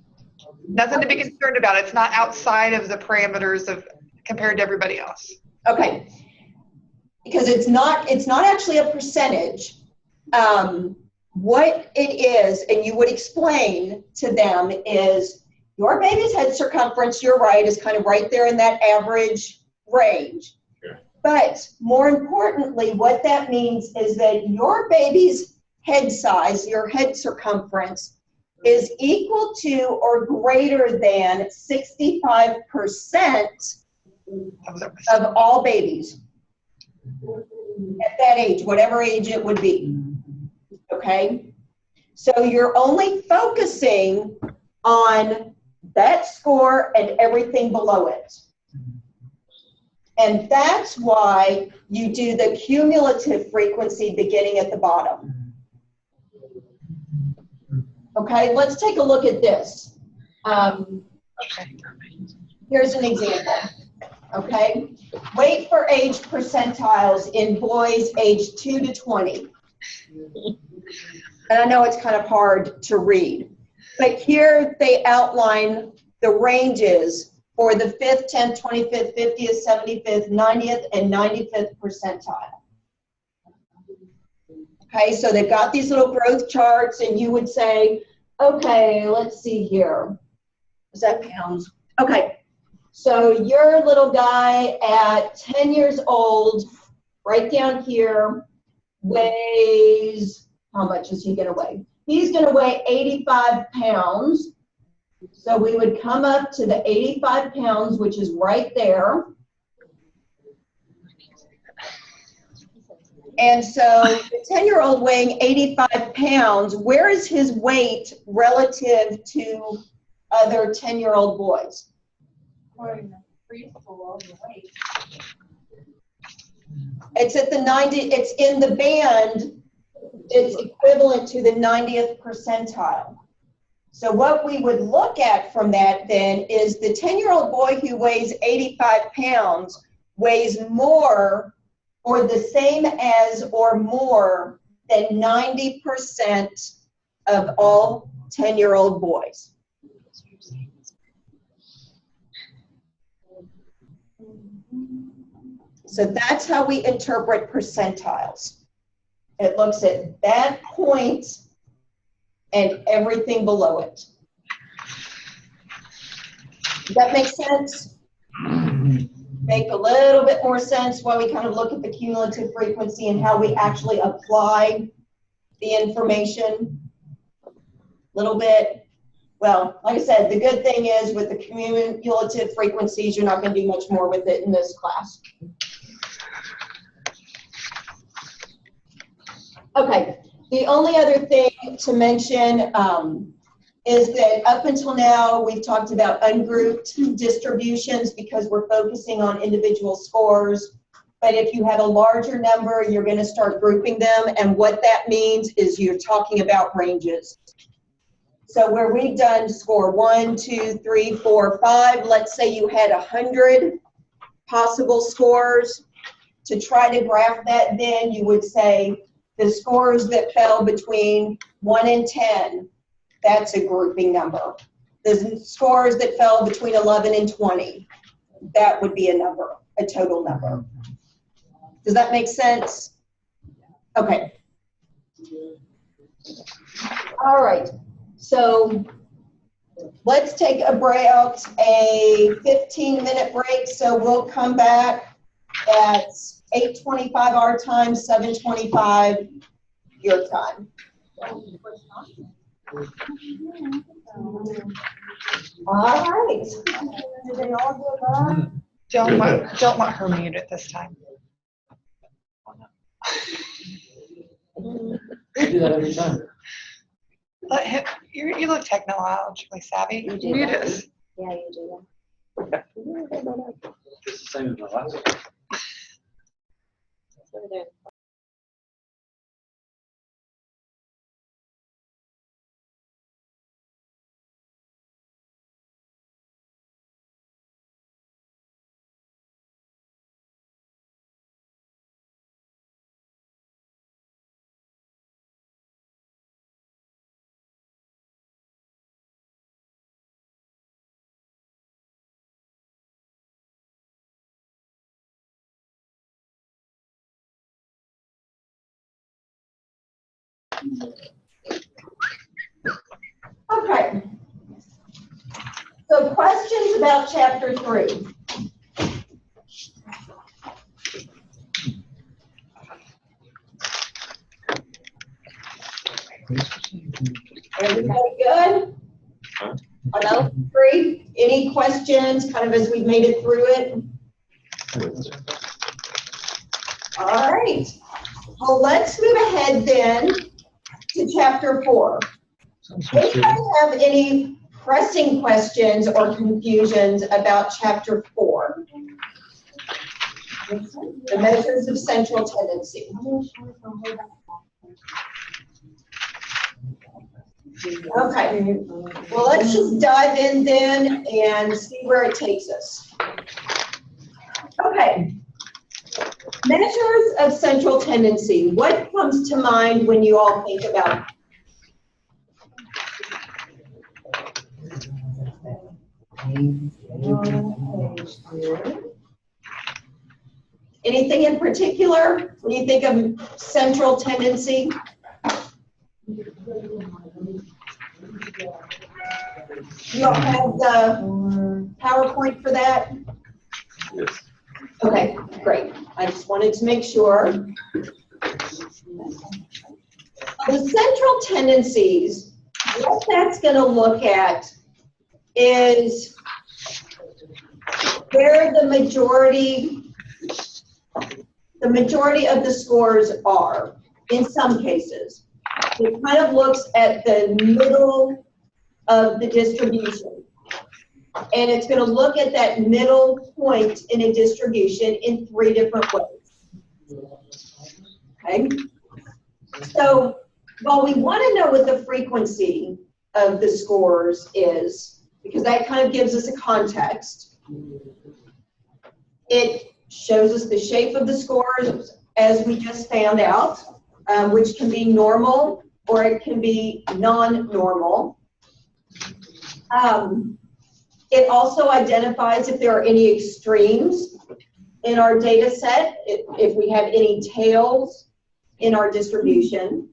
Nothing to be concerned about. It's not outside of the parameters of compared to everybody else. Okay, because it's not actually a percentage. What it is, and you would explain to them, is your baby's head circumference, you're right, is kind of right there in that average range. Yeah. But more importantly, what that means is that your baby's head size, your head circumference, is equal to or greater than 65% of all babies at that age, whatever age it would be. Okay? So you're only focusing on that score and everything below it. And that's why you do the cumulative frequency beginning at the bottom. Okay, let's take a look at this. Here's an example. Okay, wait for age percentiles in boys aged 2 to 20. And I know it's kind of hard to read, but here they outline the ranges for the 5th, 10th, 25th, 50th, 75th, 90th, and 95th percentile. Okay, so they've got these little growth charts, and you would say, okay, let's see here. Is that pounds? Okay, so your little guy at 10 years old, right down here, weighs, how much is he going to weigh? He's going to weigh 85 pounds. So we would come up to the 85 pounds, which is right there. And so the 10-year-old weighing 85 pounds, where is his weight relative to other 10-year-old boys? According to preschool, the weight. It's at the 90, it's in the band, it's equivalent to the 90th percentile. So what we would look at from that then is the 10-year-old boy who weighs 85 pounds weighs more or the same as or more than 90% of all 10-year-old boys. So that's how we interpret percentiles. It looks at that point and everything below it. Does that make sense? Make a little bit more sense while we kind of look at the cumulative frequency and how we actually apply the information. A little bit. Well, like I said, the good thing is with the cumulative frequencies, you're not going to do much more with it in this class. Okay, the only other thing to mention is that up until now, we've talked about ungrouped distributions because we're focusing on individual scores. But if you have a larger number, you're going to start grouping them. And what that means is you're talking about ranges. So where we've done score 1, 2, 3, 4, 5, let's say you had 100 possible scores. To try to graph that, then you would say the scores that fell between 1 and 10, that's a grouping number. The scores that fell between 11 and 20, that would be a number, a total number. Does that make sense? Okay. All right. So let's take a break, a 15-minute break, so we'll come back at 8:25 our time, 7:25 your time. All right. Do they all give up? Don't want her muted this time. We do that every time. Let him, you look technologically savvy. You do Mute that. us. Yeah, you do. It's the same as the last one. That's what we're doing. Okay. So questions about chapter 3? Everybody good? Hello? 3? Any questions, kind of as we made it through it? All right. Well, let's move ahead then to chapter 4. Anybody have any pressing questions or confusions about chapter 4? The measures of central tendency. Okay, well, let's just dive in then and see where it takes us. Okay, measures of central tendency. What comes to mind when you all think about anything in particular when you think of central tendency? You all have the PowerPoint for that? Yes. Okay, great. I just wanted to make sure. The central tendencies, what that's going to look at is where the majority of the scores are in some cases. It kind of looks at the middle of the distribution. And it's going to look at that middle point in a distribution in 3 different ways. Okay? So while we want to know what the frequency of the scores is, because that kind of gives us a context, it shows us the shape of the scores as we just found out, which can be normal or it can be non-normal. It also identifies if there are any extremes in our data set, if we have any tails in our distribution.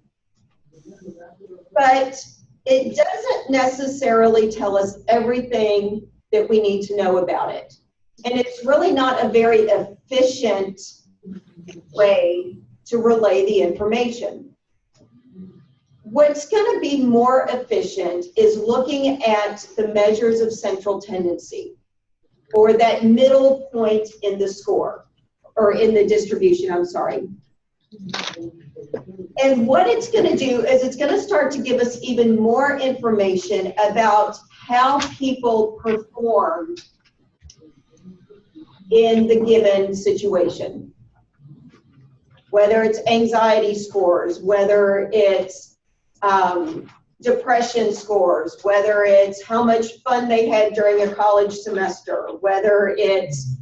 But it doesn't necessarily tell us everything that we need to know about it. And it's really not a very efficient way to relay the information. What's going to be more efficient is looking at the measures of central tendency, or that middle point in the score, or in the distribution, I'm sorry. And what it's going to do is it's going to start to give us even more information about how people perform in the given situation. Whether it's anxiety scores, whether it's depression scores, whether it's how much fun they had during a college semester, whether it's,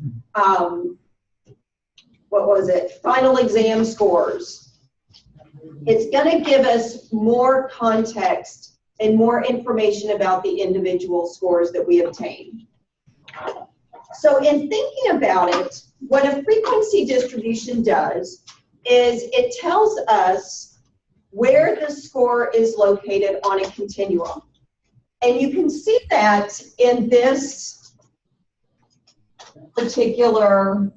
final exam scores. It's going to give us more context and more information about the individual scores that we obtain. So in thinking about it, what a frequency distribution does is it tells us where the score is located on a continuum. And you can see that in this particular,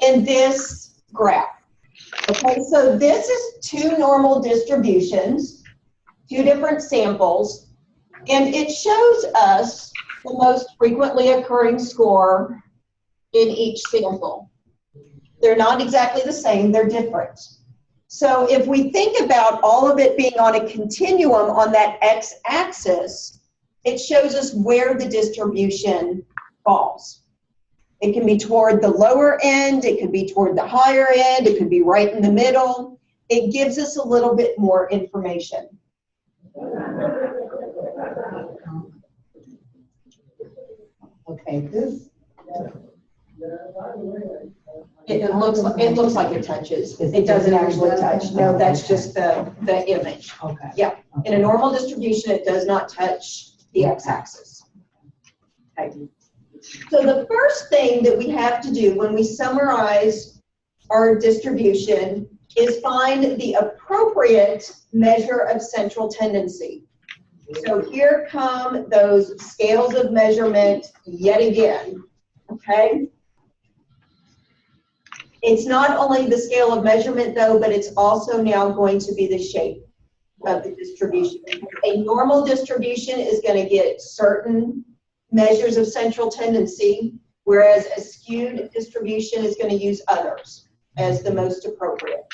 in this graph. Okay, so this is two normal distributions, two different samples, and it shows us the most frequently occurring score in each sample. They're not exactly the same, they're different. So if we think about all of it being on a continuum on that x-axis, it shows us where the distribution falls. It can be toward the lower end, it could be toward the higher end, it could be right in the middle. It gives us a little bit more information. Okay, this. It looks like it touches. It doesn't actually touch. No, that's just the image. Okay. Yeah. In a normal distribution, it does not touch the x-axis. Okay. So the first thing that we have to do when we summarize our distribution is find the appropriate measure of central tendency. So here come those scales of measurement yet again, okay? It's not only the scale of measurement though, but it's also now going to be the shape of the distribution. A normal distribution is going to get certain measures of central tendency, whereas a skewed distribution is going to use others as the most appropriate.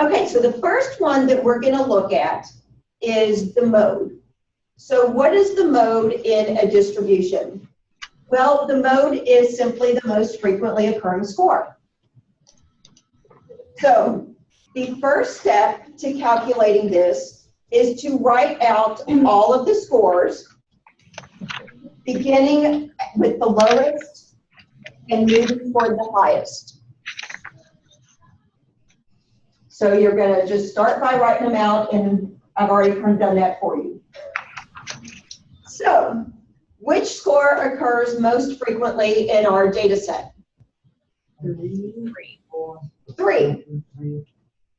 Okay, so the first one that we're going to look at is the mode. So what is the mode in a distribution? Well, the mode is simply the most frequently occurring score. So the first step to calculating this is to write out all of the scores, beginning with the lowest and moving toward the highest. So you're going to just start by writing them out, and I've already kind of done that for you. So, which score occurs most frequently in our data set? 3.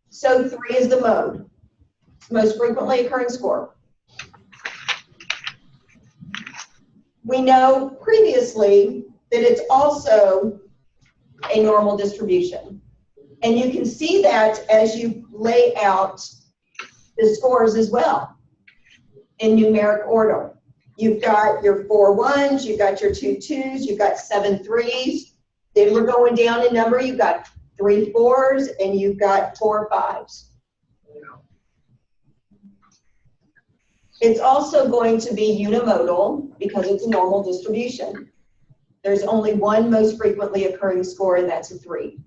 So 3 is the mode, most frequently occurring score. We know previously that it's also a normal distribution. And you can see that as you lay out the scores as well in numeric order. You've got your 4 1s, you've got your 2 2s, you've got 7 3s. Then we're going down in number, you've got 3 4s, and you've got 4 5s. It's also going to be unimodal because it's a normal distribution. There's only one most frequently occurring score, and that's a 3.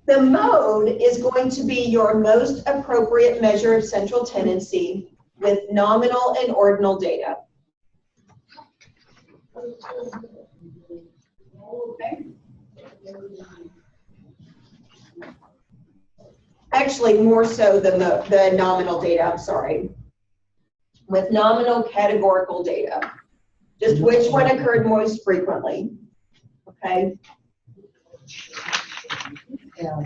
The mode is going to be your most appropriate measure of central tendency with nominal and ordinal data. Okay. Actually, more so the nominal data, I'm sorry. With nominal categorical data. Just which one occurred most frequently. Okay. Yeah,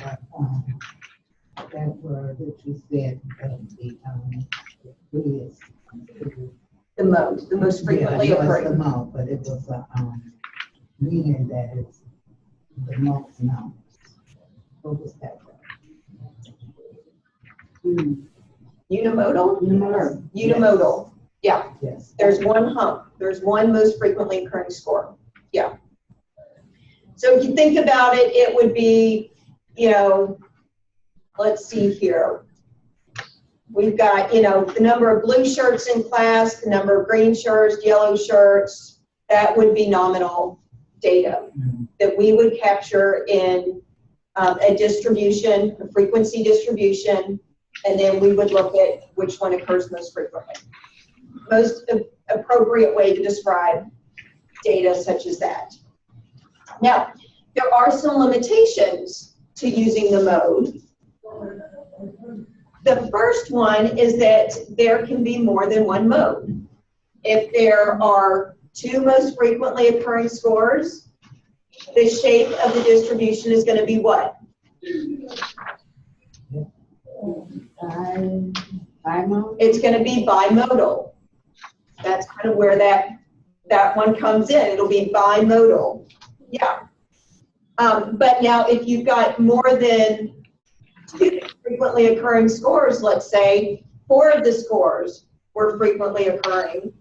that word that you said, The mode, the most frequently yeah, occurring. the mode, but it was meaning that it's the most now. What was that? Unimodal? Unimodal. Unimodal. Yeah. Yes. There's one hump. There's one most frequently occurring score. Yeah. So if you think about it, it would be, you know, let's see here. We've got, you know, the number of blue shirts in class, the number of green shirts, yellow shirts. That would be nominal data that we would capture in a distribution, a frequency distribution, and then we would look at which one occurs most frequently. Most appropriate way to describe data such as that. Now, there are some limitations to using the mode. The first one is that there can be more than one mode. If there are 2 most frequently occurring scores, the shape of the distribution is gonna be what? Bimodal? It's gonna be bimodal. That's kind of where that one comes in. It'll be bimodal. Yeah. But now if you've got more than 2 frequently occurring scores, let's say 4 of the scores were frequently occurring,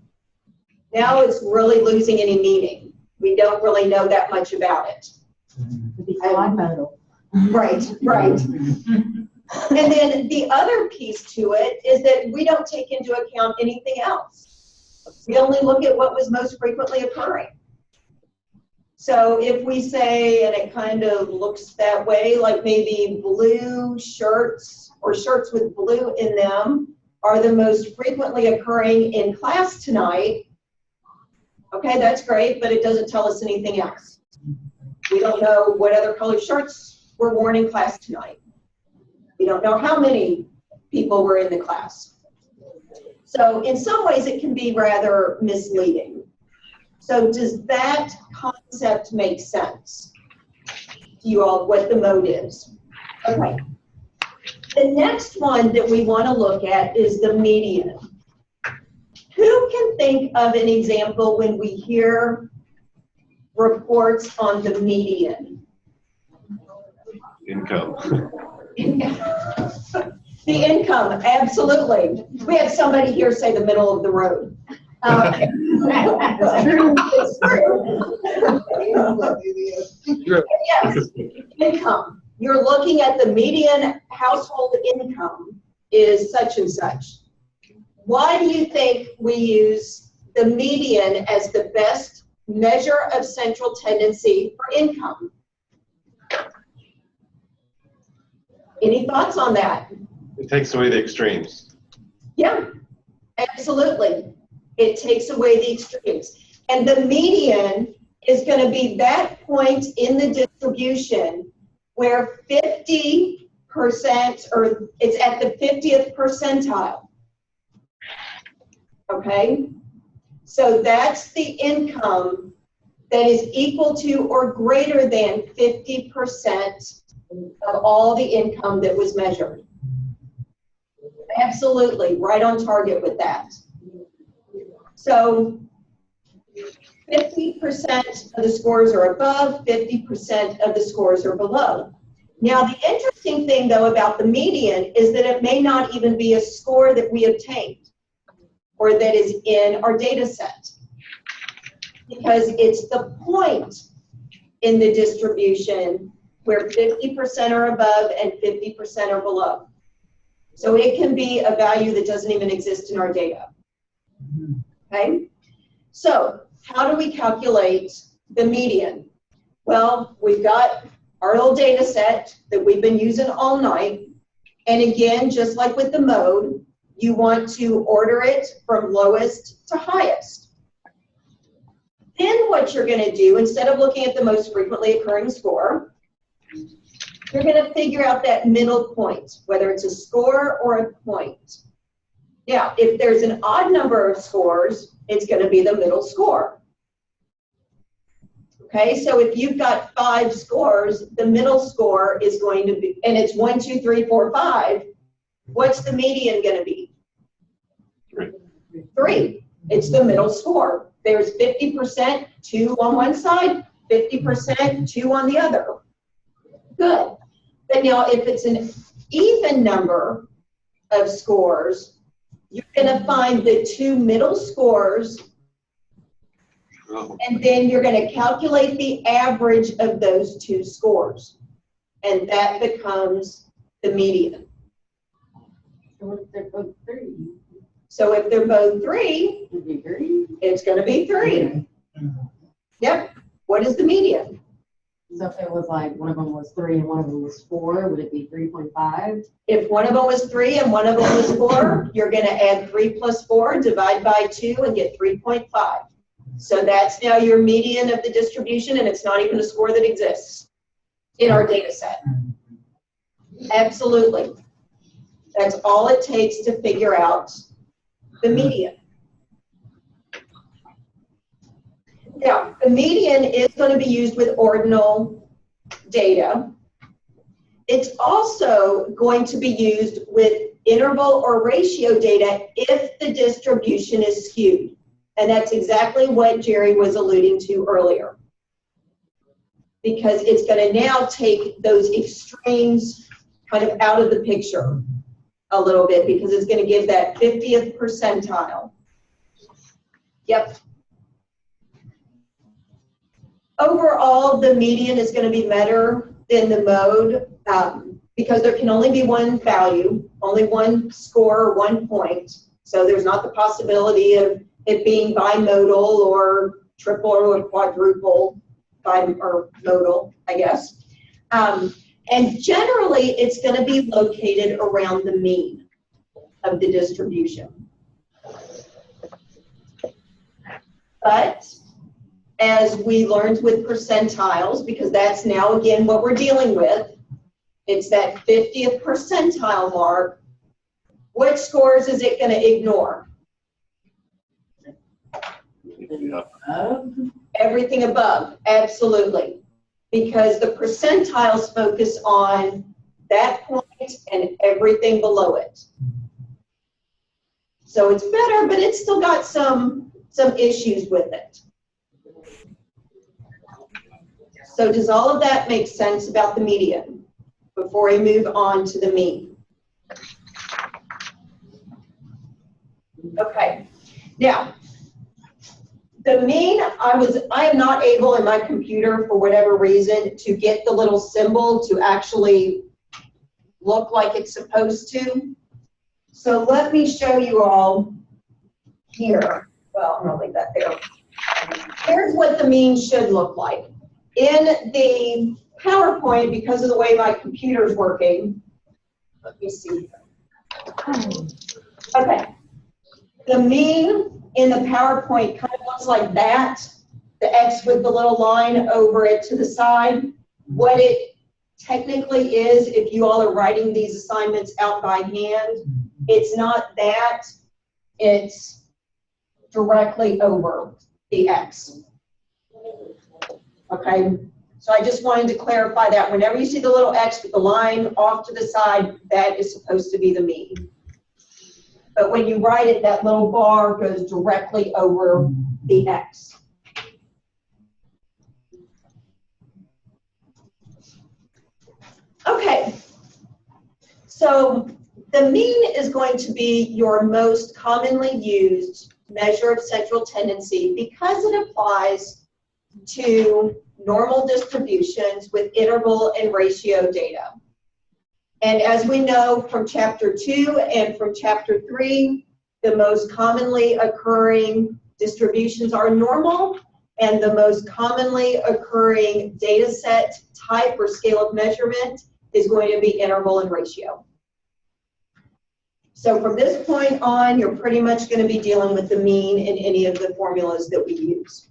now it's really losing any meaning. We don't really know that much about it. Would be quadmodal. Right, right. And then the other piece to it is that we don't take into account anything else. We only look at what was most frequently occurring. So if we say, and it kind of looks that way, like maybe blue shirts or shirts with blue in them are the most frequently occurring in class tonight. Okay, that's great, but it doesn't tell us anything else. We don't know what other colored shirts were worn in class tonight. We don't know how many people were in the class. So in some ways it can be rather misleading. So does that concept make sense to you all, what the mode is? Okay. The next one that we want to look at is the median. Who can think of an example when we hear reports on the median? Income. The income, absolutely. We had somebody here say the middle of the road. Yes, income. You're looking at the median household income is such and such. Why do you think we use the median as the best measure of central tendency for income? Any thoughts on that? It takes away the extremes. Yeah, absolutely. It takes away the extremes. And the median is going to be that point in the distribution where 50%, or it's at the 50th percentile. Okay? So that's the income that is equal to or greater than 50% of all the income that was measured. Absolutely, right on target with that. So 50% of the scores are above, 50% of the scores are below. Now, the interesting thing, though, about the median is that it may not even be a score that we obtained or that is in our data set, because it's the point in the distribution where 50% are above and 50% are below. So it can be a value that doesn't even exist in our data. Okay? So how do we calculate the median? Well, we've got our little data set that we've been using all night. And again, just like with the mode, you want to order it from lowest to highest. Then what you're going to do, instead of looking at the most frequently occurring score, you're going to figure out that middle point, whether it's a score or a point. Now, if there's an odd number of scores, it's going to be the middle score. Okay, so if you've got 5 scores, the middle score is going to be, and it's 1, 2, 3, 4, 5, what's the median going to be? 3. 3. It's the middle score. There's 50%, 2 on one side, 50%, 2 on the other. Good. But now if it's an even number of scores, you're going to find the 2 middle scores, and then you're going to calculate the average of those 2 scores. And that becomes the median. So if they're both 3, So if they're both 3, would be 3. it's going to be 3. Yep. What is the median? So if it was like one of them was 3 and one of them was 4, would it be 3.5? If one of them was 3 and one of them was 4, you're going to add 3 plus 4, divide by 2, and get 3.5. So that's now your median of the distribution, and it's not even a score that exists in our data set. Absolutely. That's all it takes to figure out the median. Now, the median is going to be used with ordinal data. It's also going to be used with interval or ratio data if the distribution is skewed. And that's exactly what Jerry was alluding to earlier. Because it's going to now take those extremes kind of out of the picture a little bit, because it's going to give that 50th percentile. Yep. Overall, the median is going to be better than the mode because there can only be one value, only one score or 1 point. So there's not the possibility of it being bimodal or triple or quadruple or modal, I guess. And generally, it's going to be located around the mean of the distribution. But as we learned with percentiles, because that's now again what we're dealing with, it's that 50th percentile mark. Which scores is it going to ignore? Yeah. Everything above, absolutely. Because the percentiles focus on that point and everything below it. So it's better, but it's still got some issues with it. So does all of that make sense about the median before we move on to the mean? Okay. Now, the mean, I am not able in my computer for whatever reason to get the little symbol to actually look like it's supposed to. So let me show you all here. Well, I'm gonna leave that there. Here's what the mean should look like. In the PowerPoint, because of the way my computer's working, let me see. Okay. The mean in the PowerPoint kind of looks like that, the X with the little line over it to the side. What it technically is, if you all are writing these assignments out by hand, it's not that, it's directly over the X. Okay, so I just wanted to clarify that. Whenever you see the little X with the line off to the side, that is supposed to be the mean. But when you write it, that little bar goes directly over the X. Okay, so the mean is going to be your most commonly used measure of central tendency because it applies to normal distributions with interval and ratio data. And as we know from Chapter 2 and from Chapter 3, the most commonly occurring distributions are normal, and the most commonly occurring data set type or scale of measurement is going to be interval and ratio. So from this point on, you're pretty much going to be dealing with the mean in any of the formulas that we use.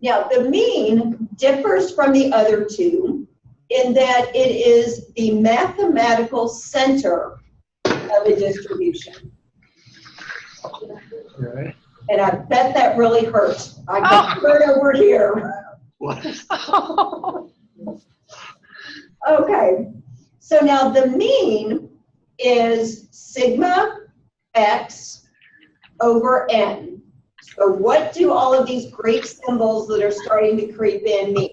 Now, the mean differs from the other two in that it is the mathematical center of a distribution. Right. And I bet that really hurts. I got hurt over here. What? Okay, so now the mean is sigma x over n. So what do all of these Greek symbols that are starting to creep in mean?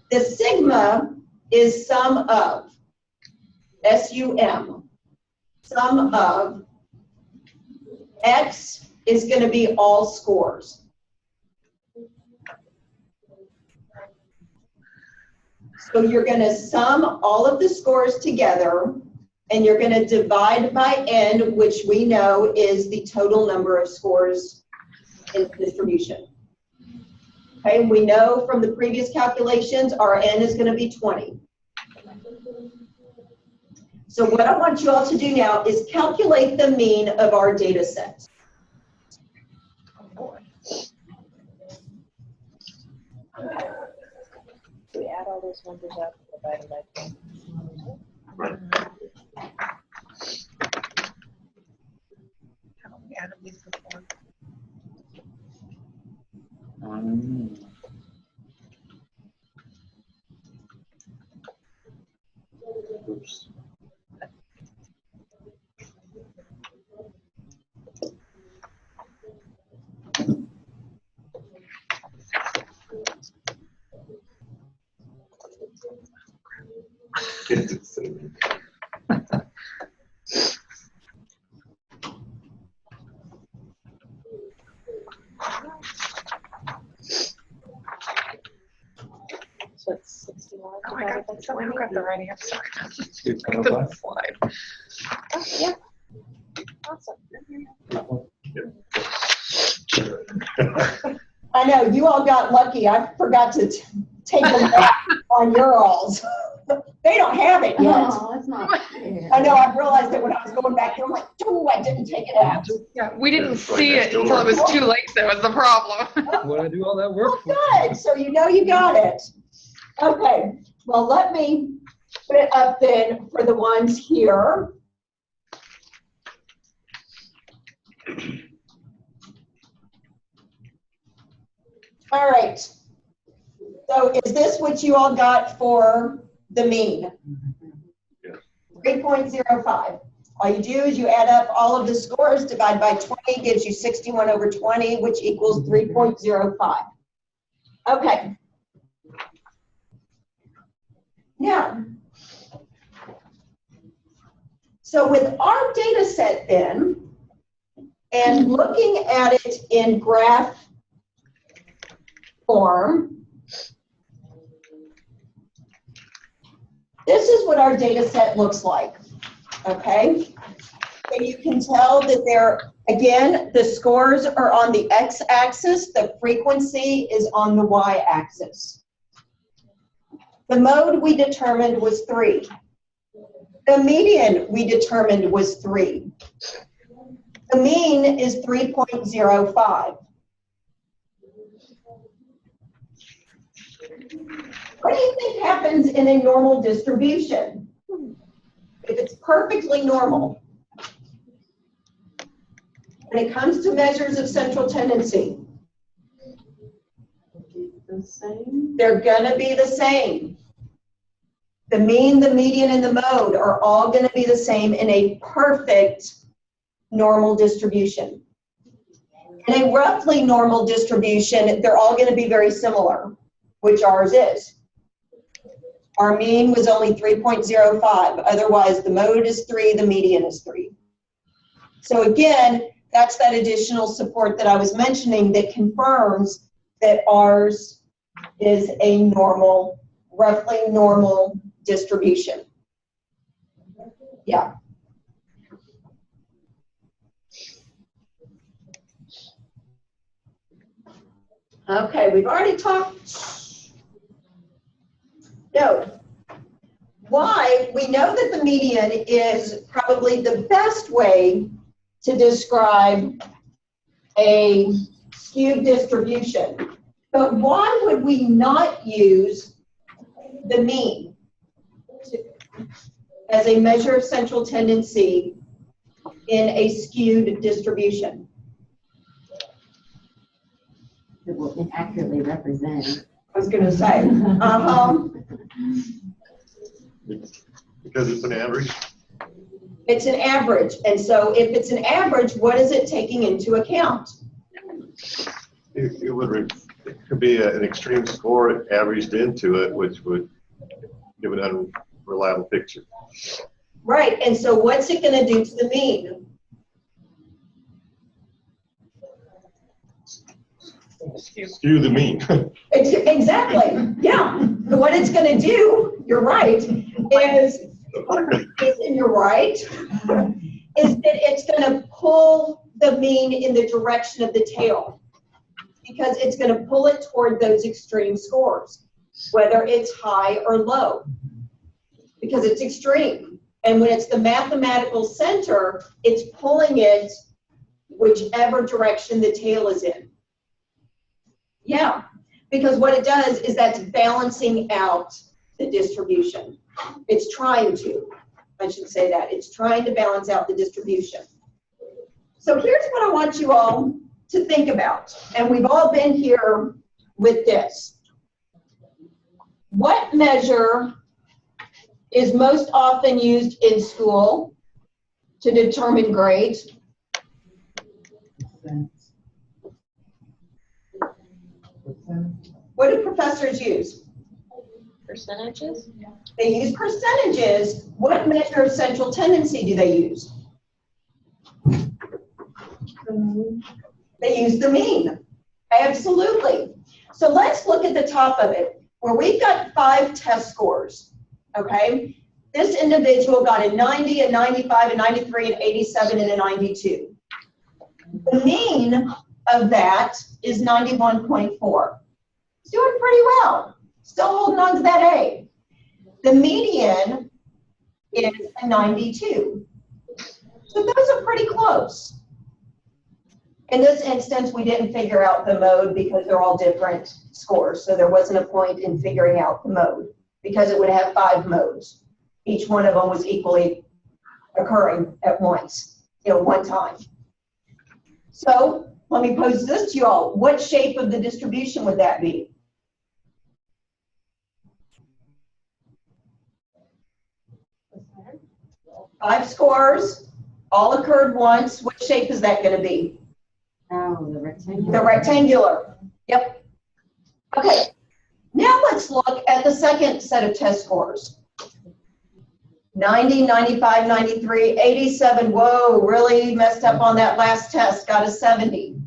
The sigma is sum of, S-U-M, sum of, x is going to be all scores. So you're going to sum all of the scores together, and you're going to divide by n, which we know is the total number of scores in the distribution. Okay, we know from the previous calculations our n is going to be 20. So what I want you all to do now is calculate the mean of our data set. Do we add all those numbers up divided by 10? Right. Haven't we added these before? Somehow got the right answer. Two, It didn't slide. Oh, yeah. Awesome. I know, you all got lucky. I forgot to take them back on your alls. They don't have it yet. Oh, that's not fair. I know, I realized that when I was going back there, I'm like, oh, I didn't take it out. Yeah, we didn't It's right see next it door. until it was too late, that was the problem. What I do all that work for? Good, so you know you got it. Okay, well, let me put it up then for the ones here. All right. So is this what you all got for the mean? Yes. 3.05. All you do is you add up all of the scores, divide by 20, gives you 61 over 20, which equals 3.05. Okay. Now, so with our data set then, and looking at it in graph form, this is what our data set looks like, okay? And you can tell that there, again, the scores are on the x-axis, the frequency is on the y-axis. The mode we determined was 3. The median we determined was 3. The mean is 3.05. What do you think happens in a normal distribution? If it's perfectly normal, when it comes to measures of central tendency, The same. they're gonna be the same. The mean, the median, and the mode are all gonna be the same in a perfect normal distribution. In a roughly normal distribution, they're all gonna be very similar, which ours is. Our mean was only 3.05, otherwise the mode is 3, the median is 3. So again, that's that additional support that I was mentioning that confirms that ours is a normal, roughly normal distribution. Yeah. Okay, we've already talked. No. Why? We know that the median is probably the best way to describe a skewed distribution. But why would we not use the mean as a measure of central tendency in a skewed distribution? It will inaccurately represent. I was going to say. Because it's an average. It's an average. And so if it's an average, what is it taking into account? It could be an extreme score averaged into it, which would give an unreliable picture. Right. And so what's it going to do to the mean? Skew the mean. Exactly. Yeah. What it's going to do, you're right, is, and you're right, is that it's going to pull the mean in the direction of the tail, because it's going to pull it toward those extreme scores, whether it's high or low, because it's extreme. And when it's the mathematical center, it's pulling it whichever direction the tail is in. Yeah, because what it does is that's balancing out the distribution. It's trying to, I should say that. It's trying to balance out the distribution. So here's what I want you all to think about. And we've all been here with this. What measure is most often used in school to determine grades? What do professors use? Percentages? They use percentages. What measure of central tendency do they use? They use the mean. Absolutely. So let's look at the top of it, where we've got 5 test scores. okay? This individual got a 90, a 95, a 93, an 87, and a 92. The mean of that is 91.4. He's doing pretty well. Still holding on to that A. The median is a 92. So those are pretty close. In this instance, we didn't figure out the mode because they're all different scores. So there wasn't a point in figuring out the mode because it would have 5 modes. Each one of them was equally occurring at once, one time. So let me pose this to you all. What shape of the distribution would that be? Five scores, all occurred once. What shape is that going to be? Oh, the rectangle. The rectangular. Yep. Okay. Now let's look at the second set of test scores. 90, 95, 93, 87. Whoa, really messed up on that last test. Got a 70.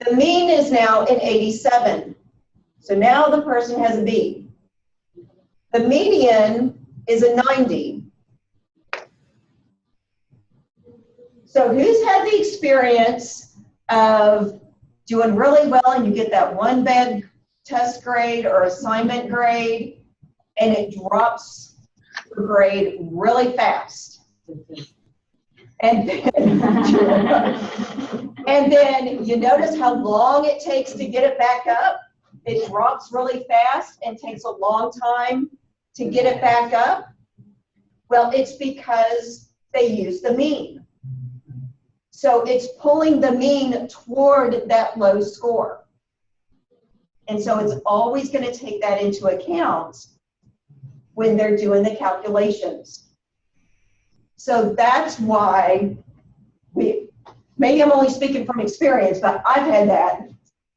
The mean is now an 87. So now the person has a B. The median is a 90. So who's had the experience of doing really well and you get that one bad test grade or assignment grade and it drops the grade really fast? And then you notice how long it takes to get it back up. It drops really fast and takes a long time to get it back up. Well, it's because they use the mean. So it's pulling the mean toward that low score. And so it's always going to take that into account when they're doing the calculations. So that's why maybe I'm only speaking from experience, but I've had that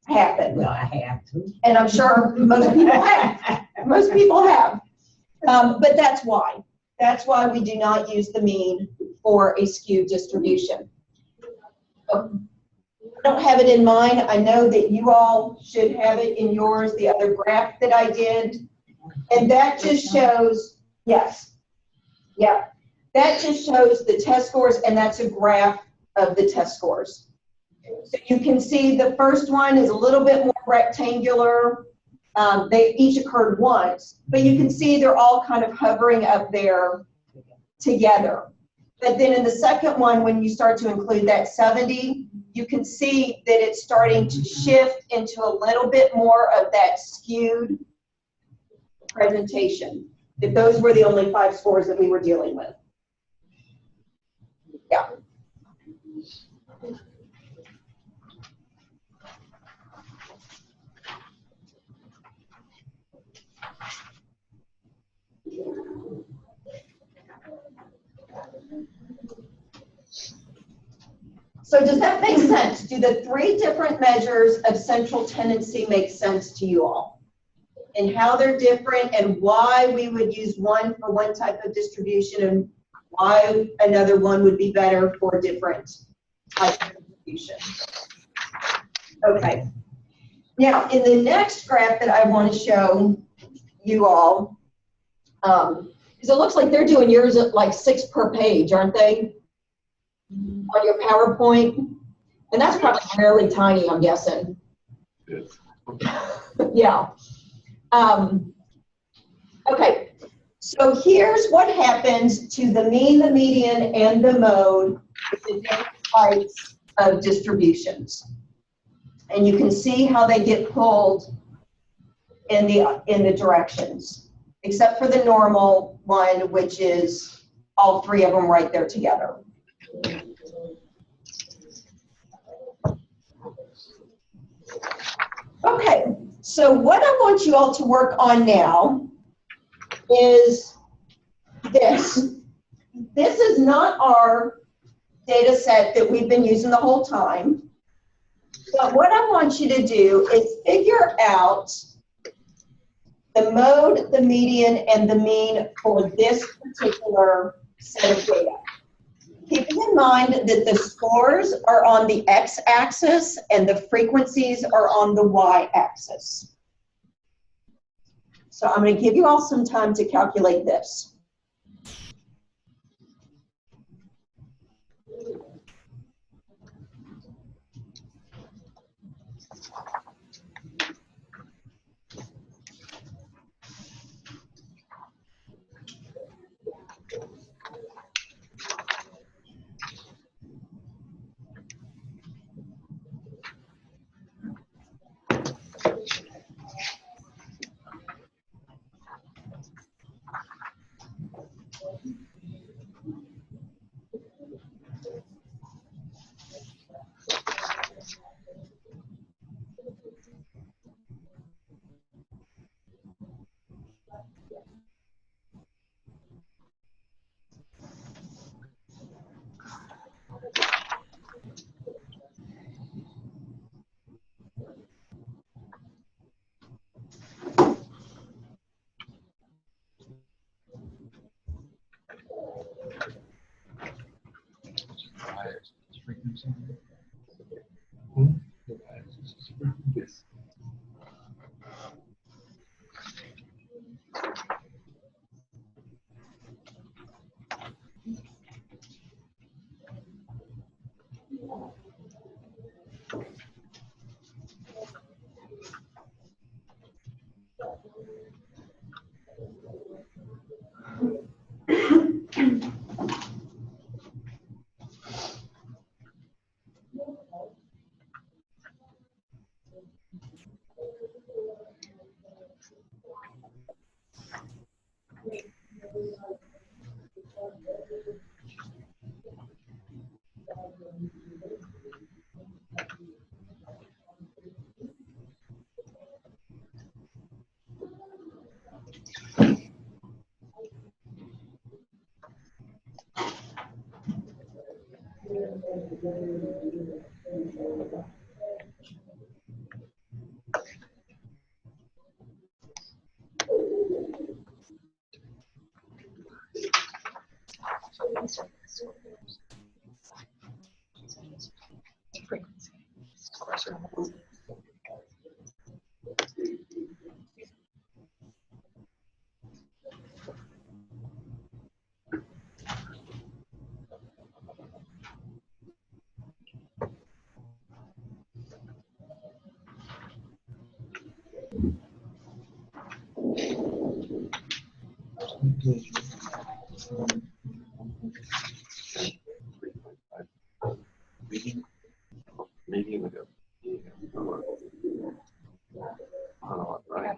happen. Well, I have to. And I'm sure most people have. Most people have. But that's why. That's why we do not use the mean for a skewed distribution. I don't have it in mine. I know that you all should have it in yours, the other graph that I did. And that just shows, yes, yeah, that just shows the test scores, and that's a graph of the test scores. So you can see the first one is a little bit more rectangular. They each occurred once, but you can see they're all kind of hovering up there together. But then in the second one, when you start to include that 70, you can see that it's starting to shift into a little bit more of that skewed presentation. That those were the only 5 scores that we were dealing with. Yeah. So does that make sense? Do the 3 different measures of central tendency make sense to you all? And how they're different and why we would use one for one type of distribution and why another one would be better for a different type of distribution. Okay. Now, in the next graph that I want to show you all, because it looks like they're doing yours at like 6 per page, aren't they? On your PowerPoint, and that's probably fairly tiny, I'm guessing. Yes. Yeah. Okay, so here's what happens to the mean, the median, and the mode with the different types of distributions. And you can see how they get pulled in the directions, except for the normal one, which is all 3 of them right there together. Okay, so what I want you all to work on now is this. This is not our data set that we've been using the whole time. But what I want you to do is figure out the mode, the median, and the mean for this particular set of data. Keeping in mind that the scores are on the x-axis and the frequencies are on the y-axis. So I'm going to give you all some time to calculate this. Yes. Median ago. Oh, right.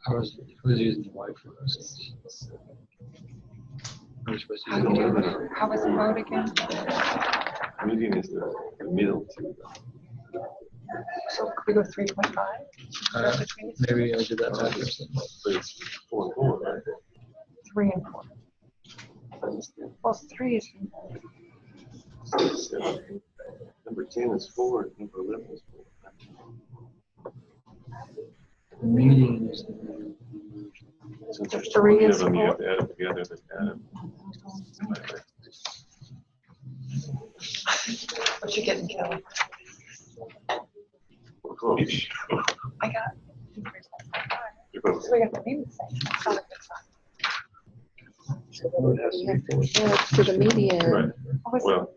I was using the white for those. I was supposed to use the white. How was the mode again? Median is the middle two. So could we go 3.5? Maybe I did that backwards. But it's 4 and 4, right? 3 and 4. Well, 3 is. Number 10 is 4, and number 11 is 4. The median is Since there's 3 20 of is them, you 4. have to add them together, then add them. What you getting, Kelly? We're close. I got. You're close. So we got the name the same. That's not a good sign. You have to add to the median Right. Well,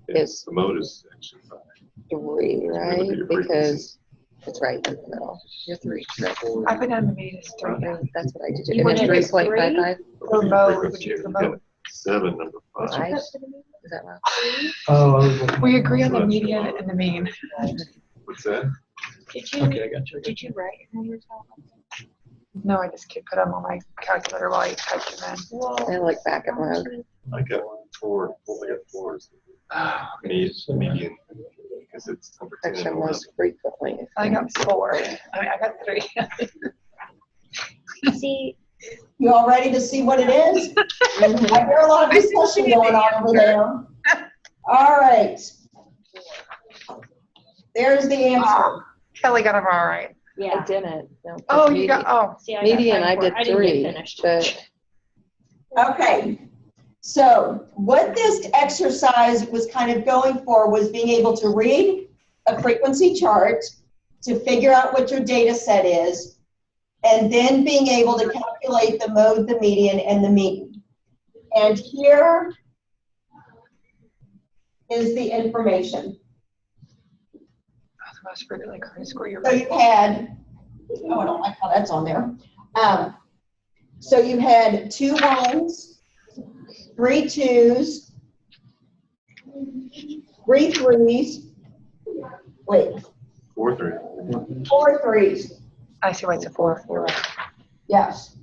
Is- the mode is actually 5. 3, right? Your frequency. Because it's right in the middle. You're 3, right? I put down the median as 3. That's what I did. You And want then it as 3.55. For mode, would you for mode? 7, number 5. 5? Is that wrong? Oh, We agree on the median and the mean. What's that? Did you, okay, I got you. did you write your numbers out? No, I just put them on my calculator while you typed them in. I look back at mode. I got 4. I got 4s. Median. Because it's number 10. Section and most frequently. I got 4. I mean, I got 3. See, You all ready to see what it is? I hear a lot of discussion going on over there. All right. There's the answer. Kelly got them all right. I yeah. didn't. No, Oh, you median. got, oh, See, I got Median, five I for- did didn't get 3, finished. but Okay. So what this exercise was kind of going for was being able to read a frequency chart to figure out what your data set is, and then being able to calculate the mode, the median, and the mean. And here is the information. The most frequently occurring score, you're So right. you had, oh, I don't like how that's on there. So you had 2 1s, 3 2s, 3 3s, wait, 4, 3. 4 3s, I see why it's a 4. yes.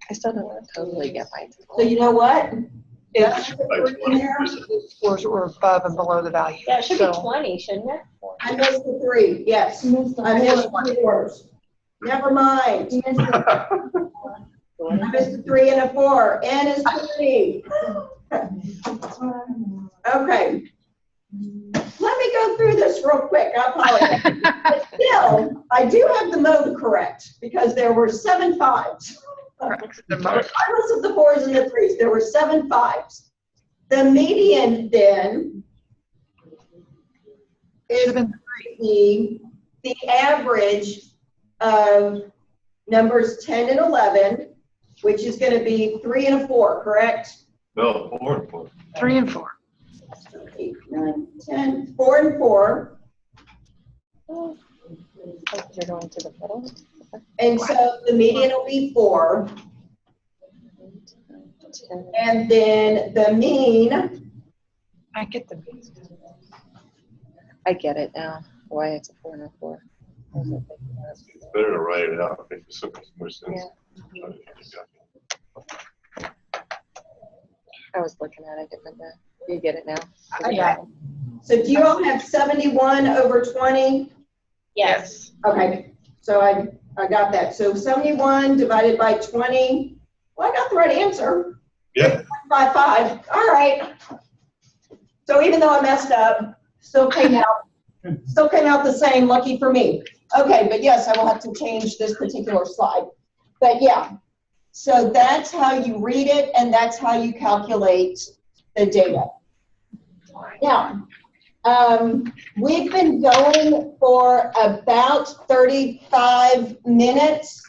I still don't totally get why. So you know what? It's That's in there. scores were above and below the value. Yeah, it should So- be 20, shouldn't it? I missed the 3, yes. You missed the I missed four. 4s. Never mind. You missed the I missed a 3 and a 4. N is 3. Okay. Let me go through this real quick. I apologize. But still, I do have the mode correct because there were 7 5s. Correct. The most. Regardless of the 4s and the 3s, there were 7 5s. The median then is the average of numbers 10 and 11, which is going to be 3 and a 4, correct? No, 4 and 4. 3 and 4. 8, 9, 10, 4 and 4. Oh, you're going to the middle? And so the median will be 4. 10. And then the mean, I get the mean. I get it now, why it's a 4 and a 4. I wasn't thinking that. It's better to write it out. I think it's so much more sense. I was looking at it different now. You get it now? Yeah. so do you all have 71 over 20? Yes. Okay, so I got that. So 71 divided by 20. Well, I got the right answer. Yeah. 5. All right. So even though I messed up, still came out the same. Lucky for me. Okay, but yes, I will have to change this particular slide. But yeah, so that's how you read it, and that's how you calculate the data. Now, we've been going for about 35 minutes,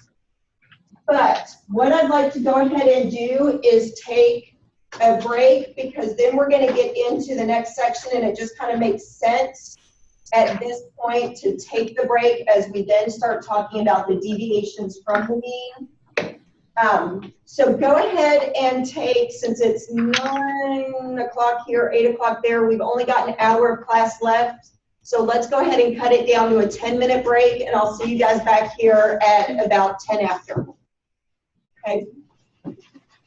but what I'd like to go ahead and do is take a break, because then we're going to get into the next section, and it just kind of makes sense at this point to take the break as we then start talking about the deviations from the mean. So go ahead and take, since it's 9 o'clock here, 8 o'clock there, we've only got an hour of class left. So let's go ahead and cut it down to a 10-minute break, and I'll see you guys back here at about 10 after. Okay.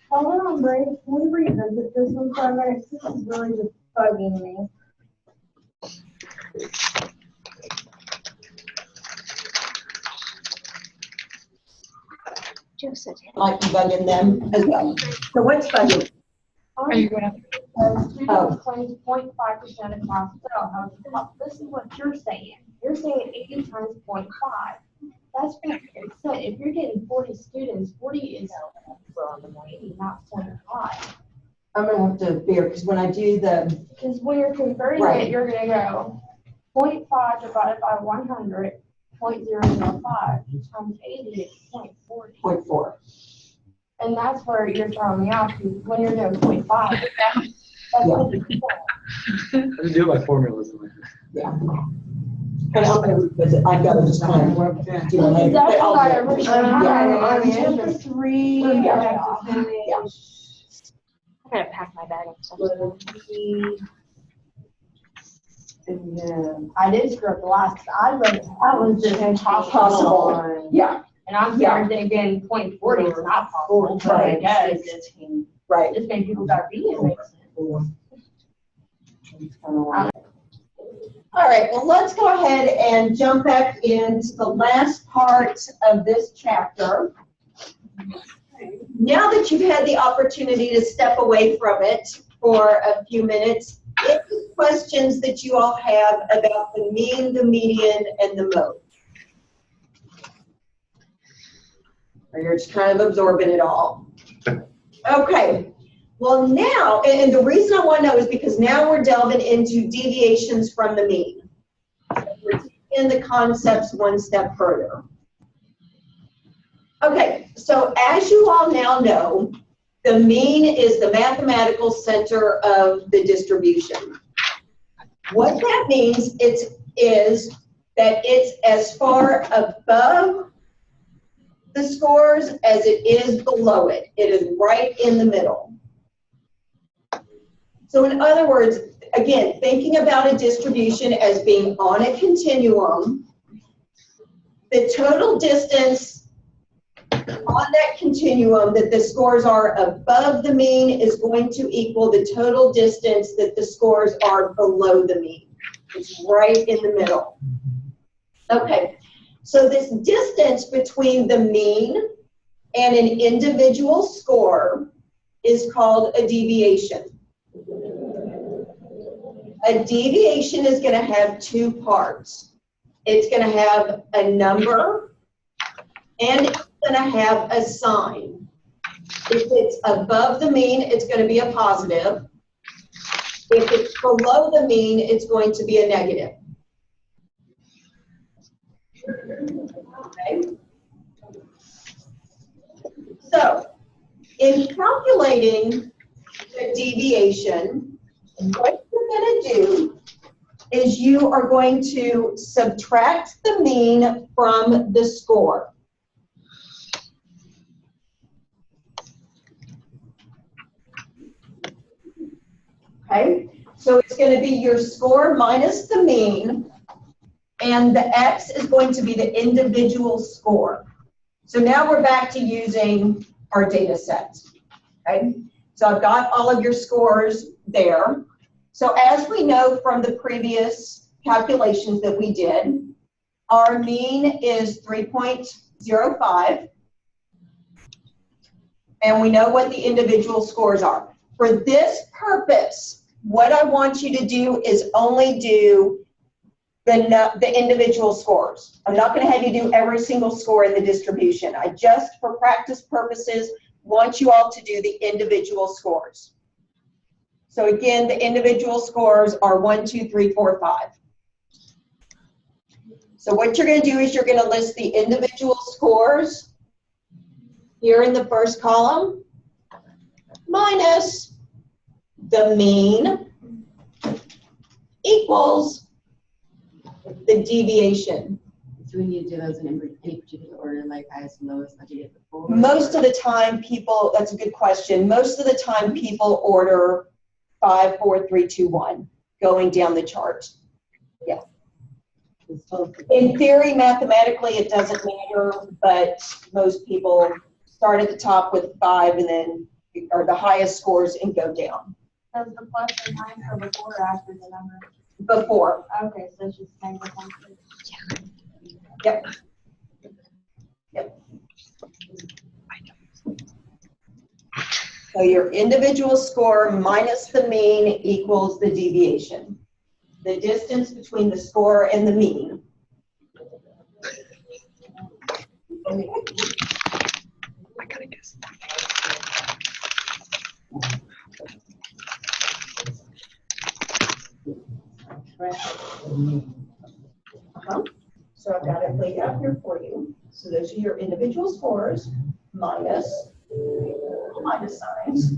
Hold on, Brady. Can we revisit this one for a minute? This is really just bugging me. Joseph. Might be bugging them as well. So what's bugging? Are you going to? Oh. Claims 0.5% of class fail. Now, this is what you're saying. You're saying 80 times 0.5. That's 50%. If you're getting 40 students, 40 is 80, not 0.5. I'm gonna have to bear, because when I do the, Because when you're converting Right. it, you're gonna go 0.5 divided by 100, 0.005 times 80 is 0.40. 0.4. And that's where you're throwing me off, because when you're doing 0.5, that's Yeah. 50%. I just do it by formulas. Yeah. But I'm gonna revisit, I've got to just kind of work that. Do it later, but That's I'll what I do it. originally Yeah. had on the 3. Yeah. I have to finish. Yeah. I gotta pack my bag and stuff. And then. I did screw up the last, I wrote, that was just Impossible. Yeah, And I'm Yeah. sorry, again, 0.40 is not possible, but I guess it's, right. just made people start being makes sense. All right, well, let's go ahead and jump back into the last part of this chapter. Now that you've had the opportunity to step away from it for a few minutes, any questions that you all have about the mean, the median, and the mode? Or you're just kind of absorbing it all? Okay, well now, and the reason I want to know is because now we're delving into deviations from the mean. in the concepts one step further. Okay, so as you all now know, the mean is the mathematical center of the distribution. What that means is that it's as far above the scores as it is below it. It is right in the middle. So in other words, again, thinking about a distribution as being on a continuum, the total distance on that continuum that the scores are above the mean is going to equal the total distance that the scores are below the mean. It's right in the middle. Okay, so this distance between the mean and an individual score is called a deviation. A deviation is going to have two parts. It's going to have a number and it's going to have a sign. If it's above the mean, it's going to be a positive. If it's below the mean, it's going to be a negative. Okay. So, in calculating the deviation, what you're going to do is you are going to subtract the mean from the score. Okay, so it's going to be your score minus the mean, and the x is going to be the individual score. So now we're back to using our data set. Okay, so I've got all of your scores there. So as we know from the previous calculations that we did, our mean is 3.05, and we know what the individual scores are. For this purpose, what I want you to do is only do the individual scores. I'm not going to have you do every single score in the distribution. I just, for practice purposes, want you all to do the individual scores. So again, the individual scores are 1, 2, 3, 4, 5. So what you're going to do is you're going to list the individual scores here in the first column minus the mean equals the deviation. So we need to do those in any particular order, like highest and lowest, like you did before? Most of the time people, that's a good question, most of the time people order 5, 4, 3, 2, 1, going down the chart. Yeah. In theory, mathematically, it doesn't matter, but most people start at the top with 5 and then, or the highest scores, and go down. Does the plus and minus or before or after the number? Before. Okay, so it's just negative 1. Yep. Yep. So your individual score minus the mean equals the deviation. The distance between the score and the mean. I gotta guess. So I've got it laid out here for you. So those are your individual scores minus signs.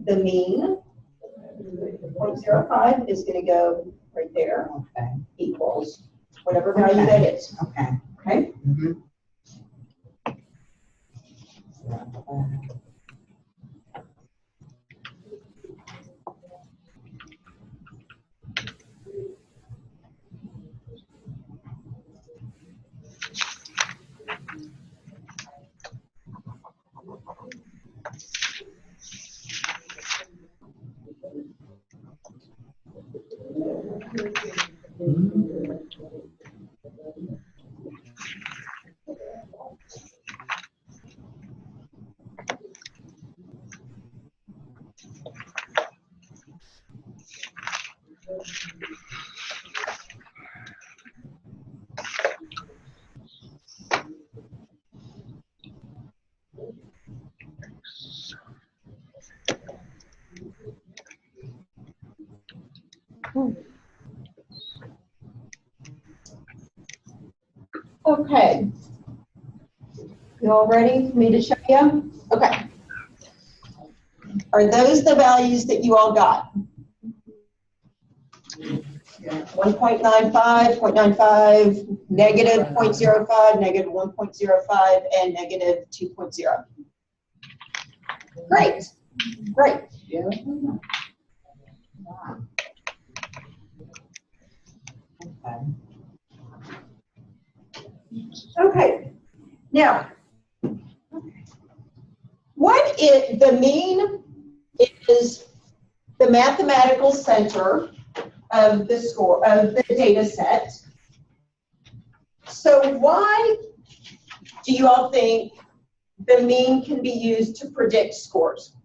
The mean, 0.05 is going to go right there. Okay. Equals whatever value that is. Okay. Okay? Mhm. Okay. You all ready for me to show you? Okay. Are those the values that you all got? 1.95, 0.95, negative 0.05, negative 1.05, and negative 2.0. Great, great. Okay, now, what is the mean is the mathematical center of the score of the data set. So why do you all think the mean can be used to predict scores?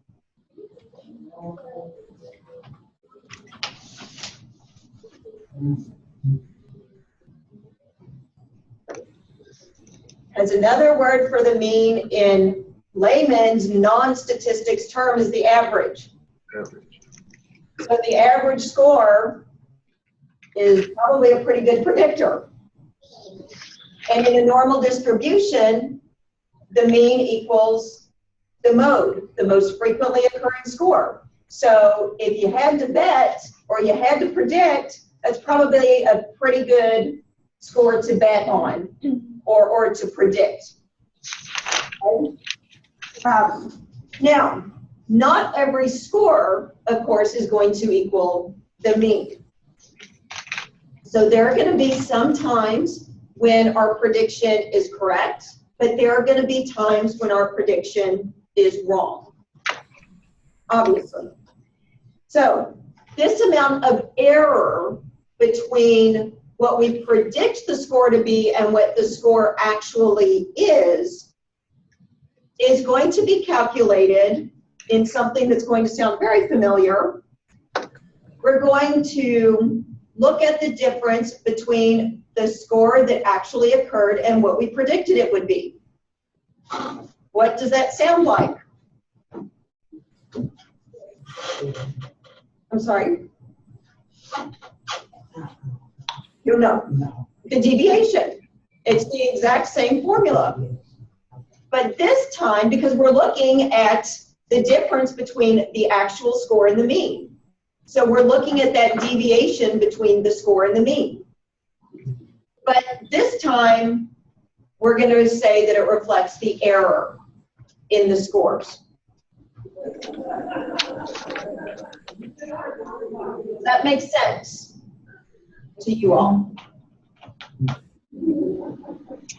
As another word for the mean in layman's non-statistics term is the average. So the average score is probably a pretty good predictor. And in a normal distribution, the mean equals the mode, the most frequently occurring score. So if you had to bet or you had to predict, that's probably a pretty good score to bet on or to predict. Now, not every score, of course, is going to equal the mean. So there are going to be some times when our prediction is correct, but there are going to be times when our prediction is wrong, obviously. So this amount of error between what we predict the score to be and what the score actually is going to be calculated in something that's going to sound very familiar. We're going to look at the difference between the score that actually occurred and what we predicted it would be. What does that sound like? I'm sorry? You know, the deviation. It's the exact same formula. But this time, because we're looking at the difference between the actual score and the mean. So we're looking at that deviation between the score and the mean. But this time, we're going to say that it reflects the error in the scores. That makes sense to you all?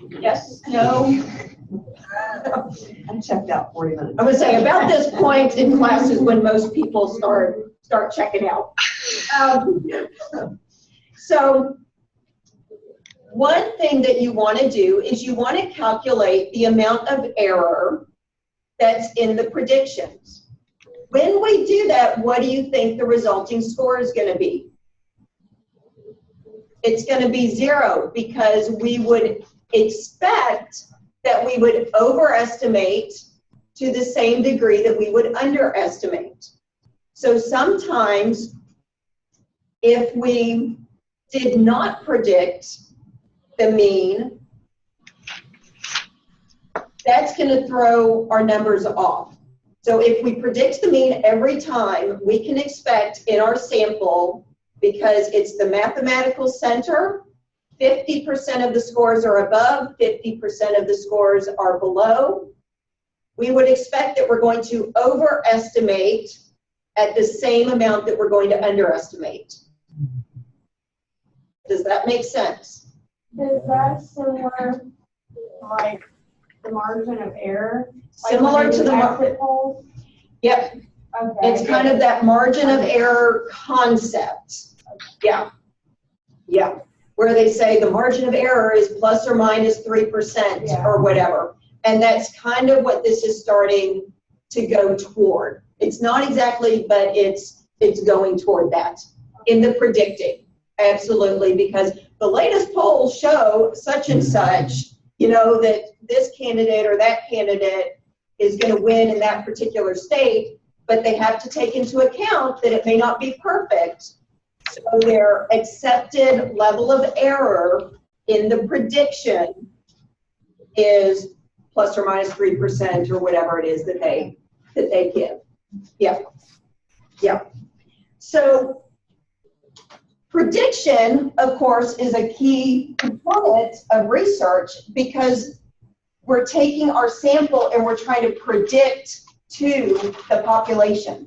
Yes? No? I checked out 40 minutes. I would say about this point in class is when most people start checking out. So one thing that you want to do is you want to calculate the amount of error that's in the predictions. When we do that, what do you think the resulting score is going to be? It's going to be 0 because we would expect that we would overestimate to the same degree that we would underestimate. So sometimes if we did not predict the mean, that's going to throw our numbers off. So if we predict the mean every time, we can expect in our sample, because it's the mathematical center, 50% of the scores are above, 50% of the scores are below. We would expect that we're going to overestimate at the same amount that we're going to underestimate. Does that make sense? Is that similar, like the margin of error? Like Similar to the exit polls? Yep. Okay. It's kind of that margin of error concept. Yeah. Yeah. Where they say the margin of error is plus or minus 3% or whatever. And that's kind of what this is starting to go toward. It's not exactly, but it's going toward that in the predicting. Absolutely, because the latest polls show such and such, you know, that this candidate or that candidate is going to win in that particular state, but they have to take into account that it may not be perfect. So their accepted level of error in the prediction is plus or minus 3% or whatever it is that they give. Yeah. Yeah. So prediction, of course, is a key component of research because we're taking our sample and we're trying to predict to the population.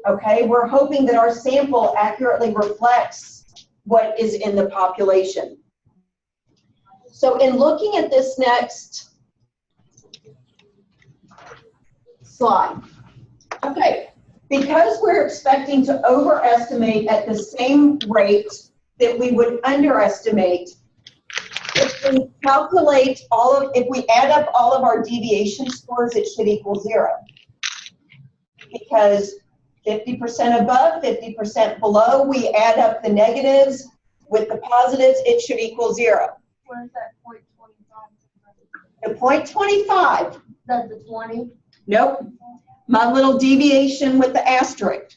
Okay, we're hoping that our sample accurately reflects what is in the population. So in looking at this next slide, okay, because we're expecting to overestimate at the same rate that we would underestimate, if we calculate if we add up all of our deviation scores, it should equal 0. Because 50% above, 50% below, we add up the negatives with the positives, it should equal 0. Where's that 0.25? The 0.25, That's the 20? nope, my little deviation with the asterisk.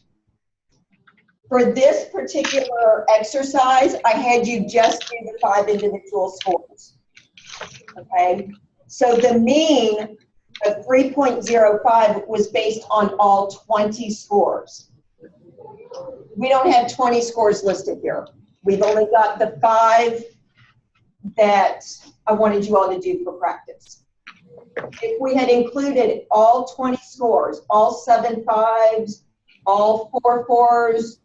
For this particular exercise, I had you just do the 5 individual scores. Okay, so the mean of 3.05 was based on all 20 scores. We don't have 20 scores listed here. We've only got the 5 that I wanted you all to do for practice. If we had included all 20 scores, all 7 5s, all 4 4s,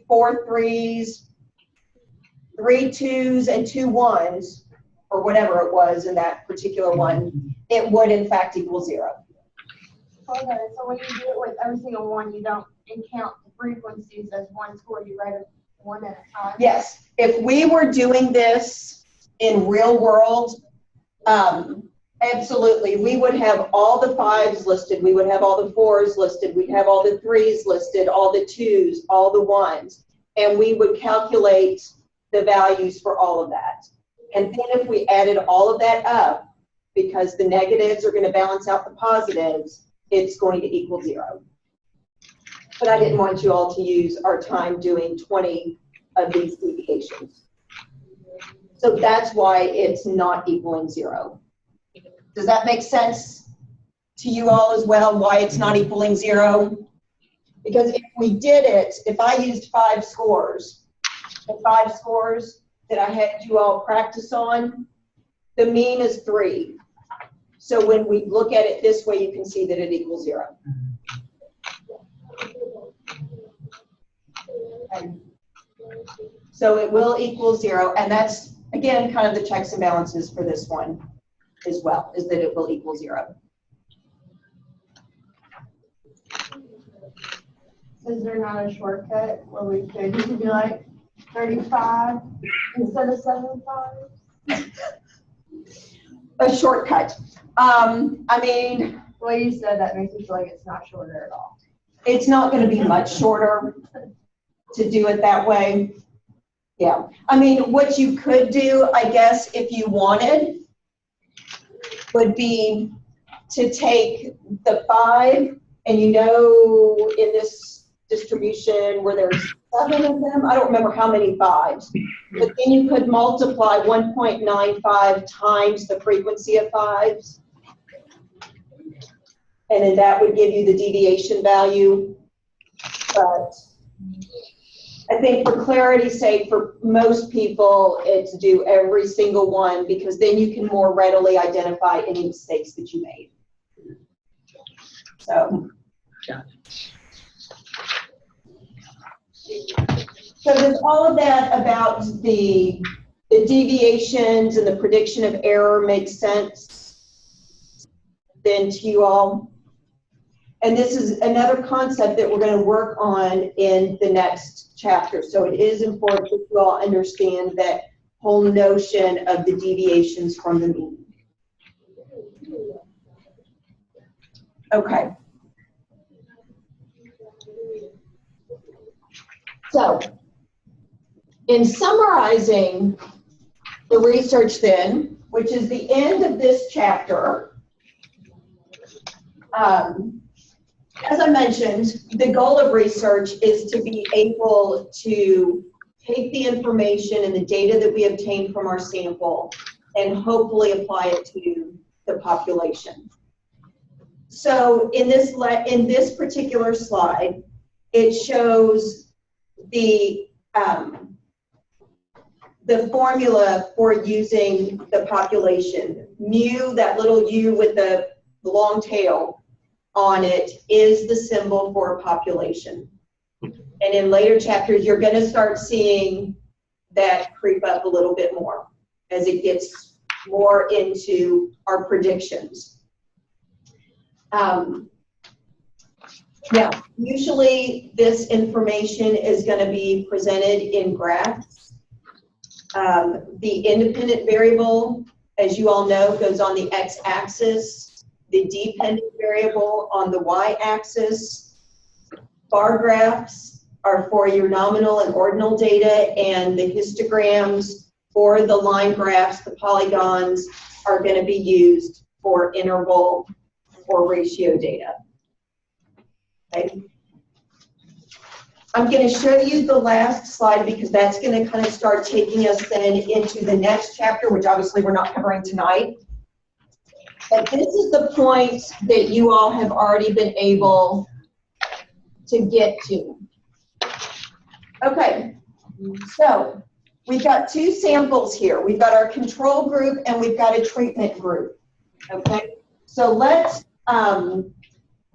4 3s, 3 2s, and 2 1s, or whatever it was in that particular one, it would in fact equal 0. Okay, so when you do it with every single one, you don't count the frequencies as one score, you write it one at a time? Yes, if we were doing this in real world, absolutely, we would have all the 5s listed, we would have all the 4s listed, we'd have all the 3s listed, all the 2s, all the 1s, and we would calculate the values for all of that. And then if we added all of that up, because the negatives are going to balance out the positives, it's going to equal 0. But I didn't want you all to use our time doing 20 of these deviations. So that's why it's not equaling 0. Does that make sense to you all as well, why it's not equaling 0? Because if we did it, if I used 5 scores, the 5 scores that I had you all practice on, the mean is 3. So when we look at it this way, you can see that it equals 0. Okay. So it will equal 0, and that's, again, kind of the checks and balances for this one as well, is that it will equal 0. Is there not a shortcut where we could be like 35 instead of 75? A shortcut. I mean, The way you said that makes me feel like it's not shorter at all. it's not going to be much shorter to do it that way. Yeah. I mean, what you could do, I guess, if you wanted, would be to take the 5, and you know in this distribution where there's 7 of them, I don't remember how many 5s, but then you could multiply 1.95 times the frequency of 5s, and then that would give you the deviation value. But I think for clarity's sake, for most people, it's do every single one, because then you can more readily identify any mistakes that you made. So. So does all of that about the deviations and the prediction of error make sense then to you all? And this is another concept that we're going to work on in the next chapter. So it is important that you all understand that whole notion of the deviations from the mean. Okay. So, in summarizing the research then, which is the end of this chapter, as I mentioned, the goal of research is to be able to take the information and the data that we obtain from our sample and hopefully apply it to the population. So in this particular slide, it shows the formula for using the population. Mu, that little U with the long tail on it, is the symbol for population. And in later chapters, you're going to start seeing that creep up a little bit more as it gets more into our predictions. Yeah, usually this information is going to be presented in graphs. The independent variable, as you all know, goes on the x-axis, the dependent variable on the y-axis. Bar graphs are for your nominal and ordinal data, and the histograms or the line graphs, the polygons, are going to be used for interval or ratio data. Okay. I'm going to show you the last slide because that's going to kind of start taking us then into the next chapter, which obviously we're not covering tonight. But this is the point that you all have already been able to get to. Okay, so we've got two samples here. We've got our control group and we've got a treatment group. Okay, so let's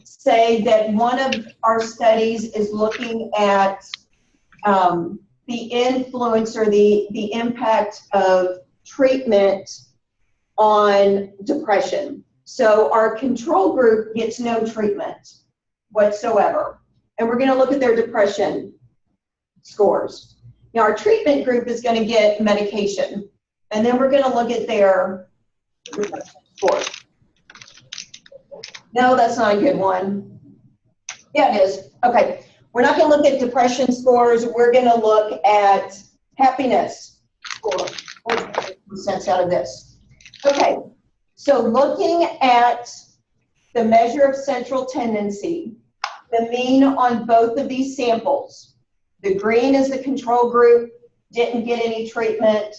say that one of our studies is looking at the influence or the impact of treatment on depression. So our control group gets no treatment whatsoever. And we're going to look at their depression scores. Now our treatment group is going to get medication. And then we're going to look at their depression scores. No, that's not a good one. Yeah, it is. Okay. We're not going to look at depression scores. We're going to look at happiness scores. What sense out of this? Okay. So looking at the measure of central tendency, the mean on both of these samples, the green is the control group, didn't get any treatment,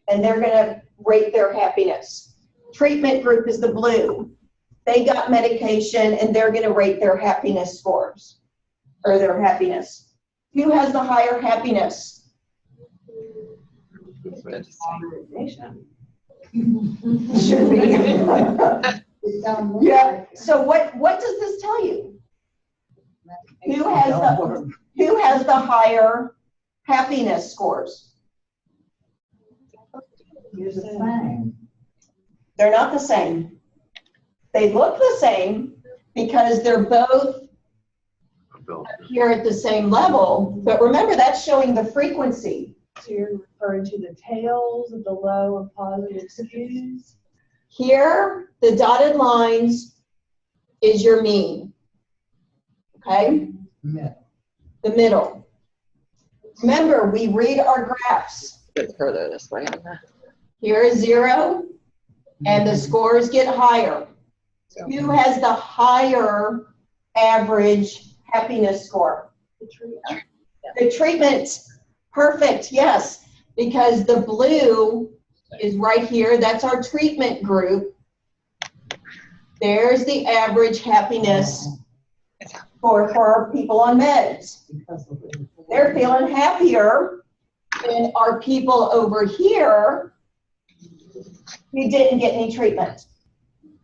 and they're going to rate their happiness. Treatment group is the blue. They got medication, and they're going to rate their happiness scores, or their happiness. Who has the higher happiness? Should be. Yeah. So what does this tell you? Who has the higher happiness scores? They're not the same. They look the same because they're both here at the same level. But remember, that's showing the frequency. So you're referring to the tails of the low and positive skews? Here, the dotted lines is your mean. Okay? The middle. Remember, we read our graphs. It's further this way. Here is 0, and the scores get higher. Who has the higher average happiness score? The treatment. Perfect, yes. Because the blue is right here. That's our treatment group. There's the average happiness for our people on meds. They're feeling happier than our people over here who didn't get any treatment.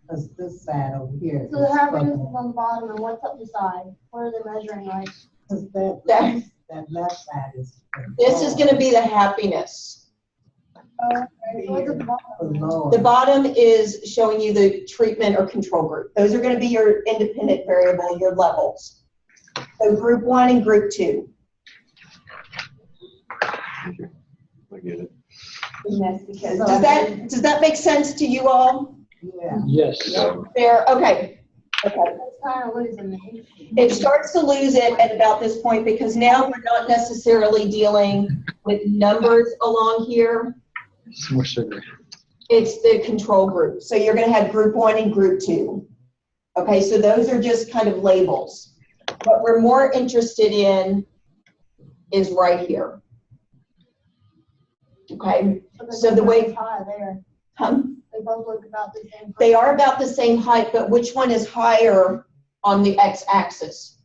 Because this side over here. So the happiness is on the bottom, and what's up the side? What are they measuring like? Because that left side is. This is going to be the happiness. Okay, so what's at the bottom? The bottom is showing you the treatment or control group. Those are going to be your independent variable, your levels. So group 1 and group 2. I get it. And that's because Does that make sense to you all? Yeah. Yes. There, okay. Okay. It's kind of losing me. It starts to lose it at about this point because now we're not necessarily dealing with numbers along here. Some more sugar. It's the control group. So you're going to have group 1 and group 2. Okay, so those are just kind of labels. What we're more interested in is right here. Okay, so the way, High there. They both look about the same. They are about the same height, but which one is higher on the x-axis?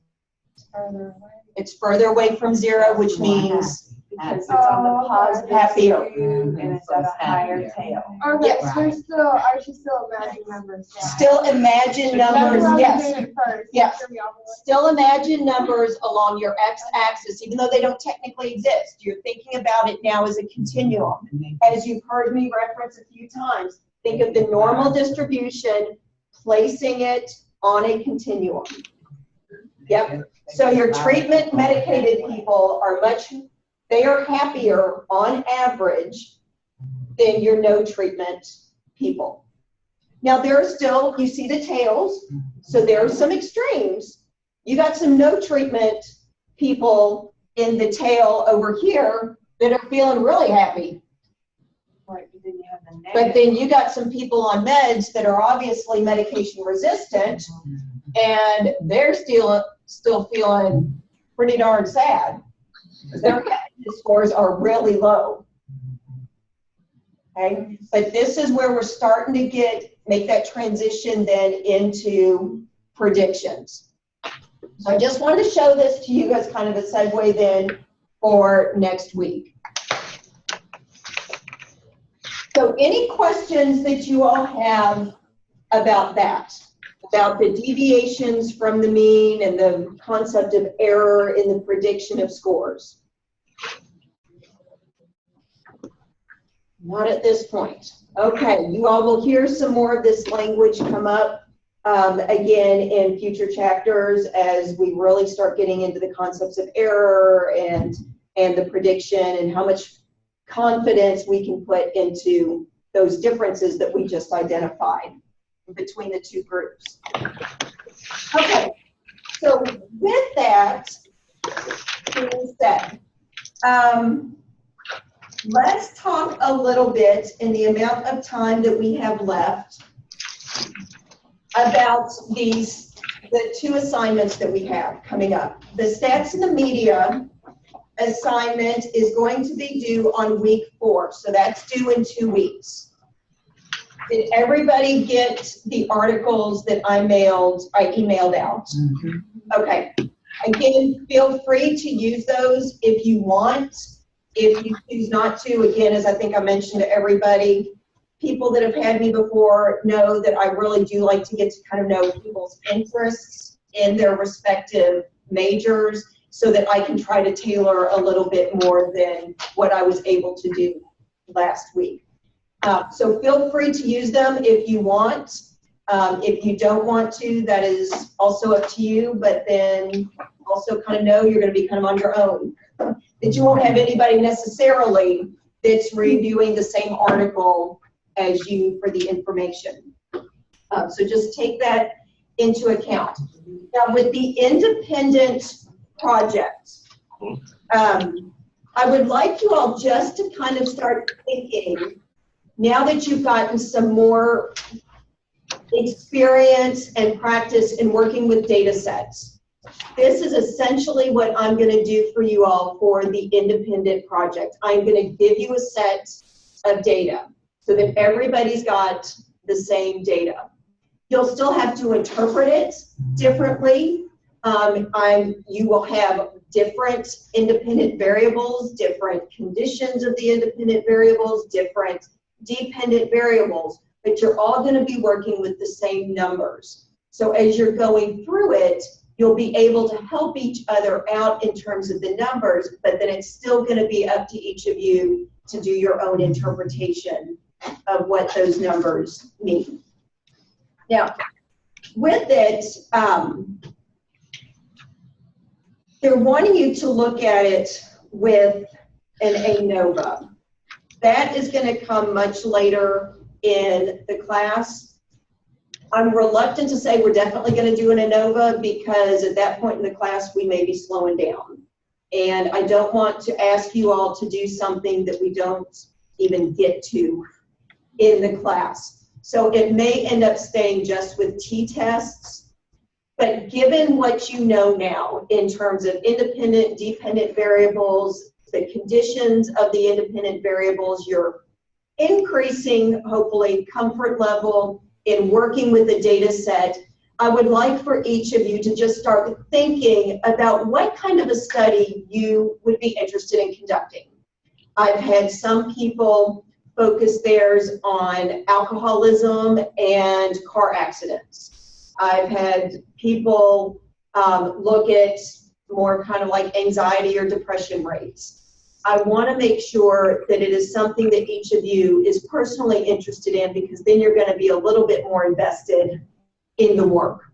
Further away. It's further away from zero, which means Because it's on the Oh, positive happier. skew and it's at a higher tail. Okay, Yes. so there's still, I should still imagine numbers. Yeah. still imagine numbers, That's what I was yes. doing at first. Yes. Threw me off a little. Still imagine numbers along your x-axis, even though they don't technically exist. You're thinking about it now as a continuum. As you've heard me reference a few times, think of the normal distribution, placing it on a continuum. Yep. So your treatment medicated people are they are happier on average than your no treatment people. Now there are still, you see the tails, so there are some extremes. You got some no treatment people in the tail over here that are feeling really happy. Right, but then you have the But negative. then you got some people on meds that are obviously medication resistant, and they're still feeling pretty darn sad. Their happiness scores are really low. Okay, but this is where we're starting to make that transition then into predictions. So I just wanted to show this to you as kind of a segue then for next week. So any questions that you all have about that? About the deviations from the mean and the concept of error in the prediction of scores? Not at this point. Okay, you all will hear some more of this language come up again in future chapters as we really start getting into the concepts of error and the prediction and how much confidence we can put into those differences that we just identified between the two groups. Okay, so with that being said, let's talk a little bit in the amount of time that we have left about the two assignments that we have coming up. The stats in the media assignment is going to be due on week 4, so that's due in 2 weeks. Did everybody get the articles that I emailed out? Mm-hmm. Okay. Again, feel free to use those if you want. If you choose not to, again, as I think I mentioned to everybody, people that have had me before know that I really do like to get to kind of know people's interests in their respective majors so that I can try to tailor a little bit more than what I was able to do last week. So feel free to use them if you want. If you don't want to, that is also up to you, but then also kind of know you're going to be kind of on your own. That you won't have anybody necessarily that's reviewing the same article as you for the information. So just take that into account. Now with the independent projects, I would like you all just to kind of start thinking, now that you've gotten some more experience and practice in working with data sets, this is essentially what I'm going to do for you all for the independent project. I'm going to give you a set of data so that everybody's got the same data. You'll still have to interpret it differently. You will have different independent variables, different conditions of the independent variables, different dependent variables, but you're all going to be working with the same numbers. So as you're going through it, you'll be able to help each other out in terms of the numbers, but then it's still going to be up to each of you to do your own interpretation of what those numbers mean. Now, with it, they're wanting you to look at it with an ANOVA. That is going to come much later in the class. I'm reluctant to say we're definitely going to do an ANOVA because at that point in the class we may be slowing down. And I don't want to ask you all to do something that we don't even get to in the class. So it may end up staying just with t-tests. But given what you know now in terms of independent, dependent variables, the conditions of the independent variables, your increasing, hopefully, comfort level in working with the data set, I would like for each of you to just start thinking about what kind of a study you would be interested in conducting. I've had some people focus theirs on alcoholism and car accidents. I've had people look at more kind of like anxiety or depression rates. I want to make sure that it is something that each of you is personally interested in, because then you're going to be a little bit more invested in the work.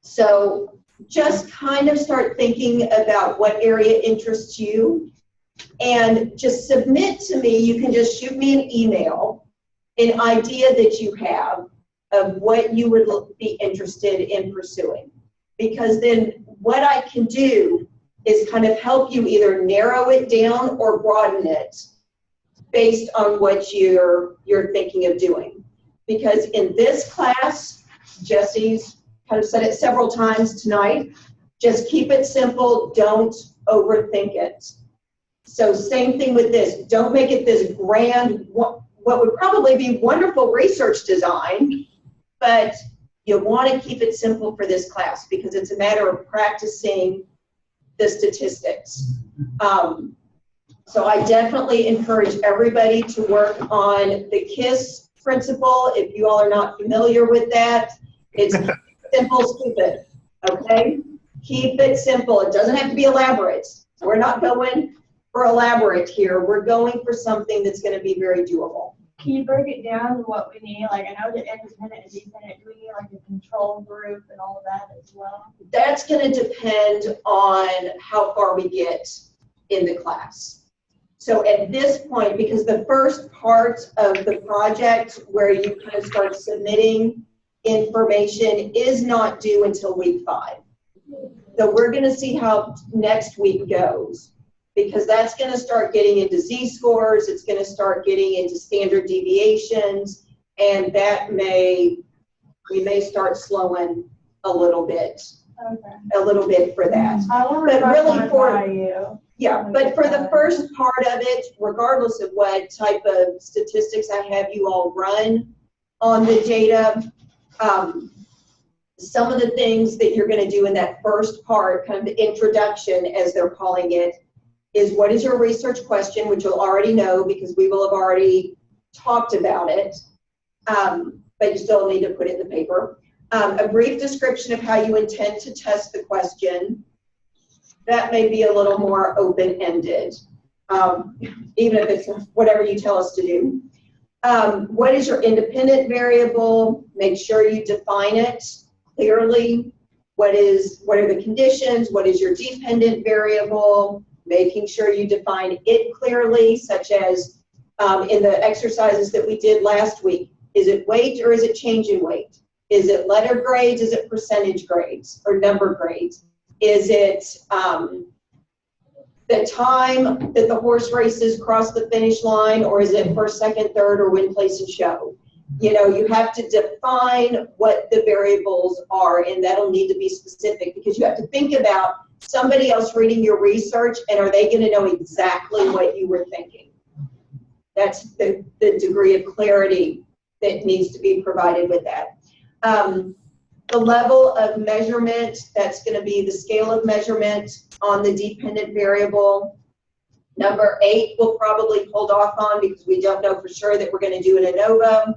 So just kind of start thinking about what area interests you, and just submit to me. You can just shoot me an email, an idea that you have of what you would be interested in pursuing. Because then what I can do is kind of help you either narrow it down or broaden it based on what you're thinking of doing. Because in this class, Jesse's kind of said it several times tonight, just keep it simple, don't overthink it. So same thing with this, don't make it this grand, what would probably be wonderful research design, but you want to keep it simple for this class because it's a matter of practicing the statistics. So I definitely encourage everybody to work on the KISS principle. If you all are not familiar with that, it's simple, stupid, okay? Keep it simple. It doesn't have to be elaborate. We're not going for elaborate here. We're going for something that's going to be very doable. Can you break it down to what we need? Like, I know the independent and dependent, do we need like a control group and all of that as well? That's going to depend on how far we get in the class. So at this point, because the first part of the project where you kind of start submitting information is not due until week 5. So we're going to see how next week goes, because that's going to start getting into Z-scores, it's going to start getting into standard deviations, and that we may start slowing a little bit for that. I want But to really by you. Yeah, but for the first part of it, regardless of what type of statistics I have you all run on the data, some of the things that you're going to do in that first part, kind of the introduction as they're calling it, is what is your research question, which you'll already know because we will have already talked about it, but you still need to put it in the paper. A brief description of how you intend to test the question. That may be a little more open-ended, even if it's whatever you tell us to do. What is your independent variable? Make sure you define it clearly. What are the conditions? What is your dependent variable? Making sure you define it clearly, such as in the exercises that we did last week. Is it weight or is it change in weight? Is it letter grades? Is it percentage grades or number grades? Is it the time that the horse races across the finish line, or is it first, second, third, or win, place, and show? You know, you have to define what the variables are, and that'll need to be specific because you have to think about somebody else reading your research, and are they going to know exactly what you were thinking? That's the degree of clarity that needs to be provided with that. The level of measurement, that's going to be the scale of measurement on the dependent variable. Number 8 we'll probably hold off on because we don't know for sure that we're going to do an ANOVA.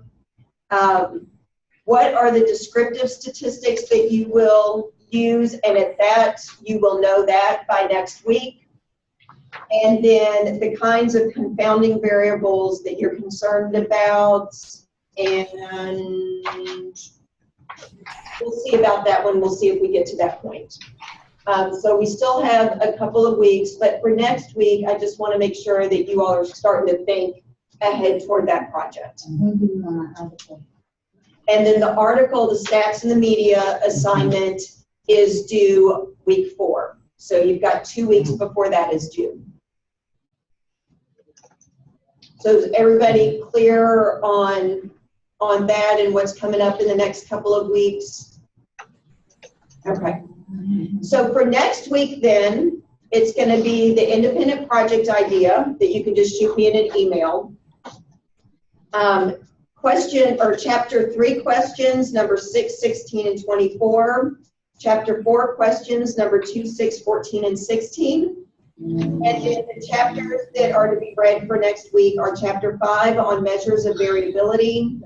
What are the descriptive statistics that you will use? And at that, you will know that by next week. And then the kinds of confounding variables that you're concerned about, and we'll see about that one. We'll see if we get to that point. So we still have a couple of weeks, but for next week, I just want to make sure that you all are starting to think ahead toward that project. And then the article, the stats and the media assignment is due week 4. So you've got 2 weeks before that is due. So is everybody clear on that and what's coming up in the next couple of weeks? Okay. So for next week then, It's gonna be the independent project idea that you can just shoot me in an email. Question, or chapter 3 questions, number 6, 16, and 24. Chapter 4 questions, number 2, 6, 14, and 16. And then the chapters that are to be read for next week are chapter 5 on measures of variability,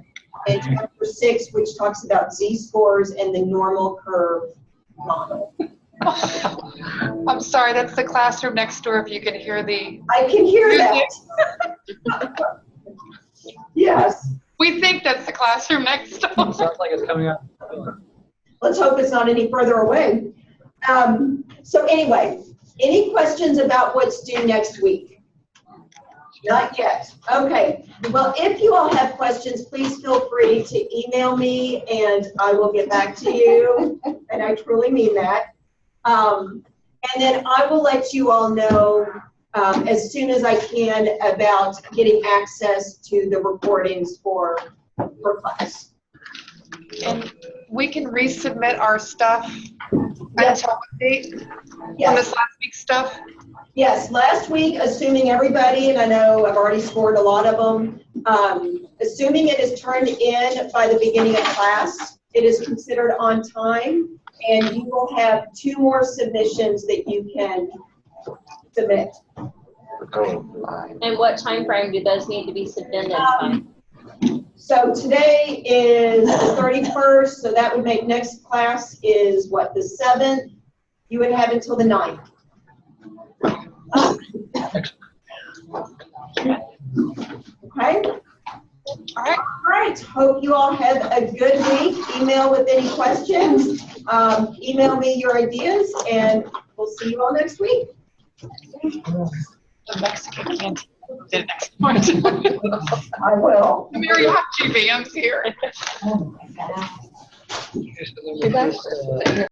and chapter 6, which talks about z-scores and the normal curve model. I'm sorry, that's the classroom next door if you can hear the. I can hear that. Yes. We think that's the classroom next door. Sounds like it's coming up. Let's hope it's not any further away. So anyway, any questions about what's due next week? Not yet. Okay. Well, if you all have questions, please feel free to email me and I will get back to you. And I truly mean that. And then I will let you all know as soon as I can about getting access to the recordings for class. And we can resubmit our stuff Yes. until what date? From Yes. this last week's stuff? Yes, last week, assuming everybody, and I know I've already scored a lot of them, assuming it is turned in by the beginning of class, it is considered on time, and you will have 2 more submissions that you can submit. And what time frame do those need to be submitted by? So today is the 31st, so that would make next class is what, the 7th? You would have until the 9th. Okay? All right. All right, hope you all have a good week. Email with any questions. Email me your ideas, and we'll see you all next week. The Mexican canteen did next part. I will. The mariachi band's here. Oh, my God.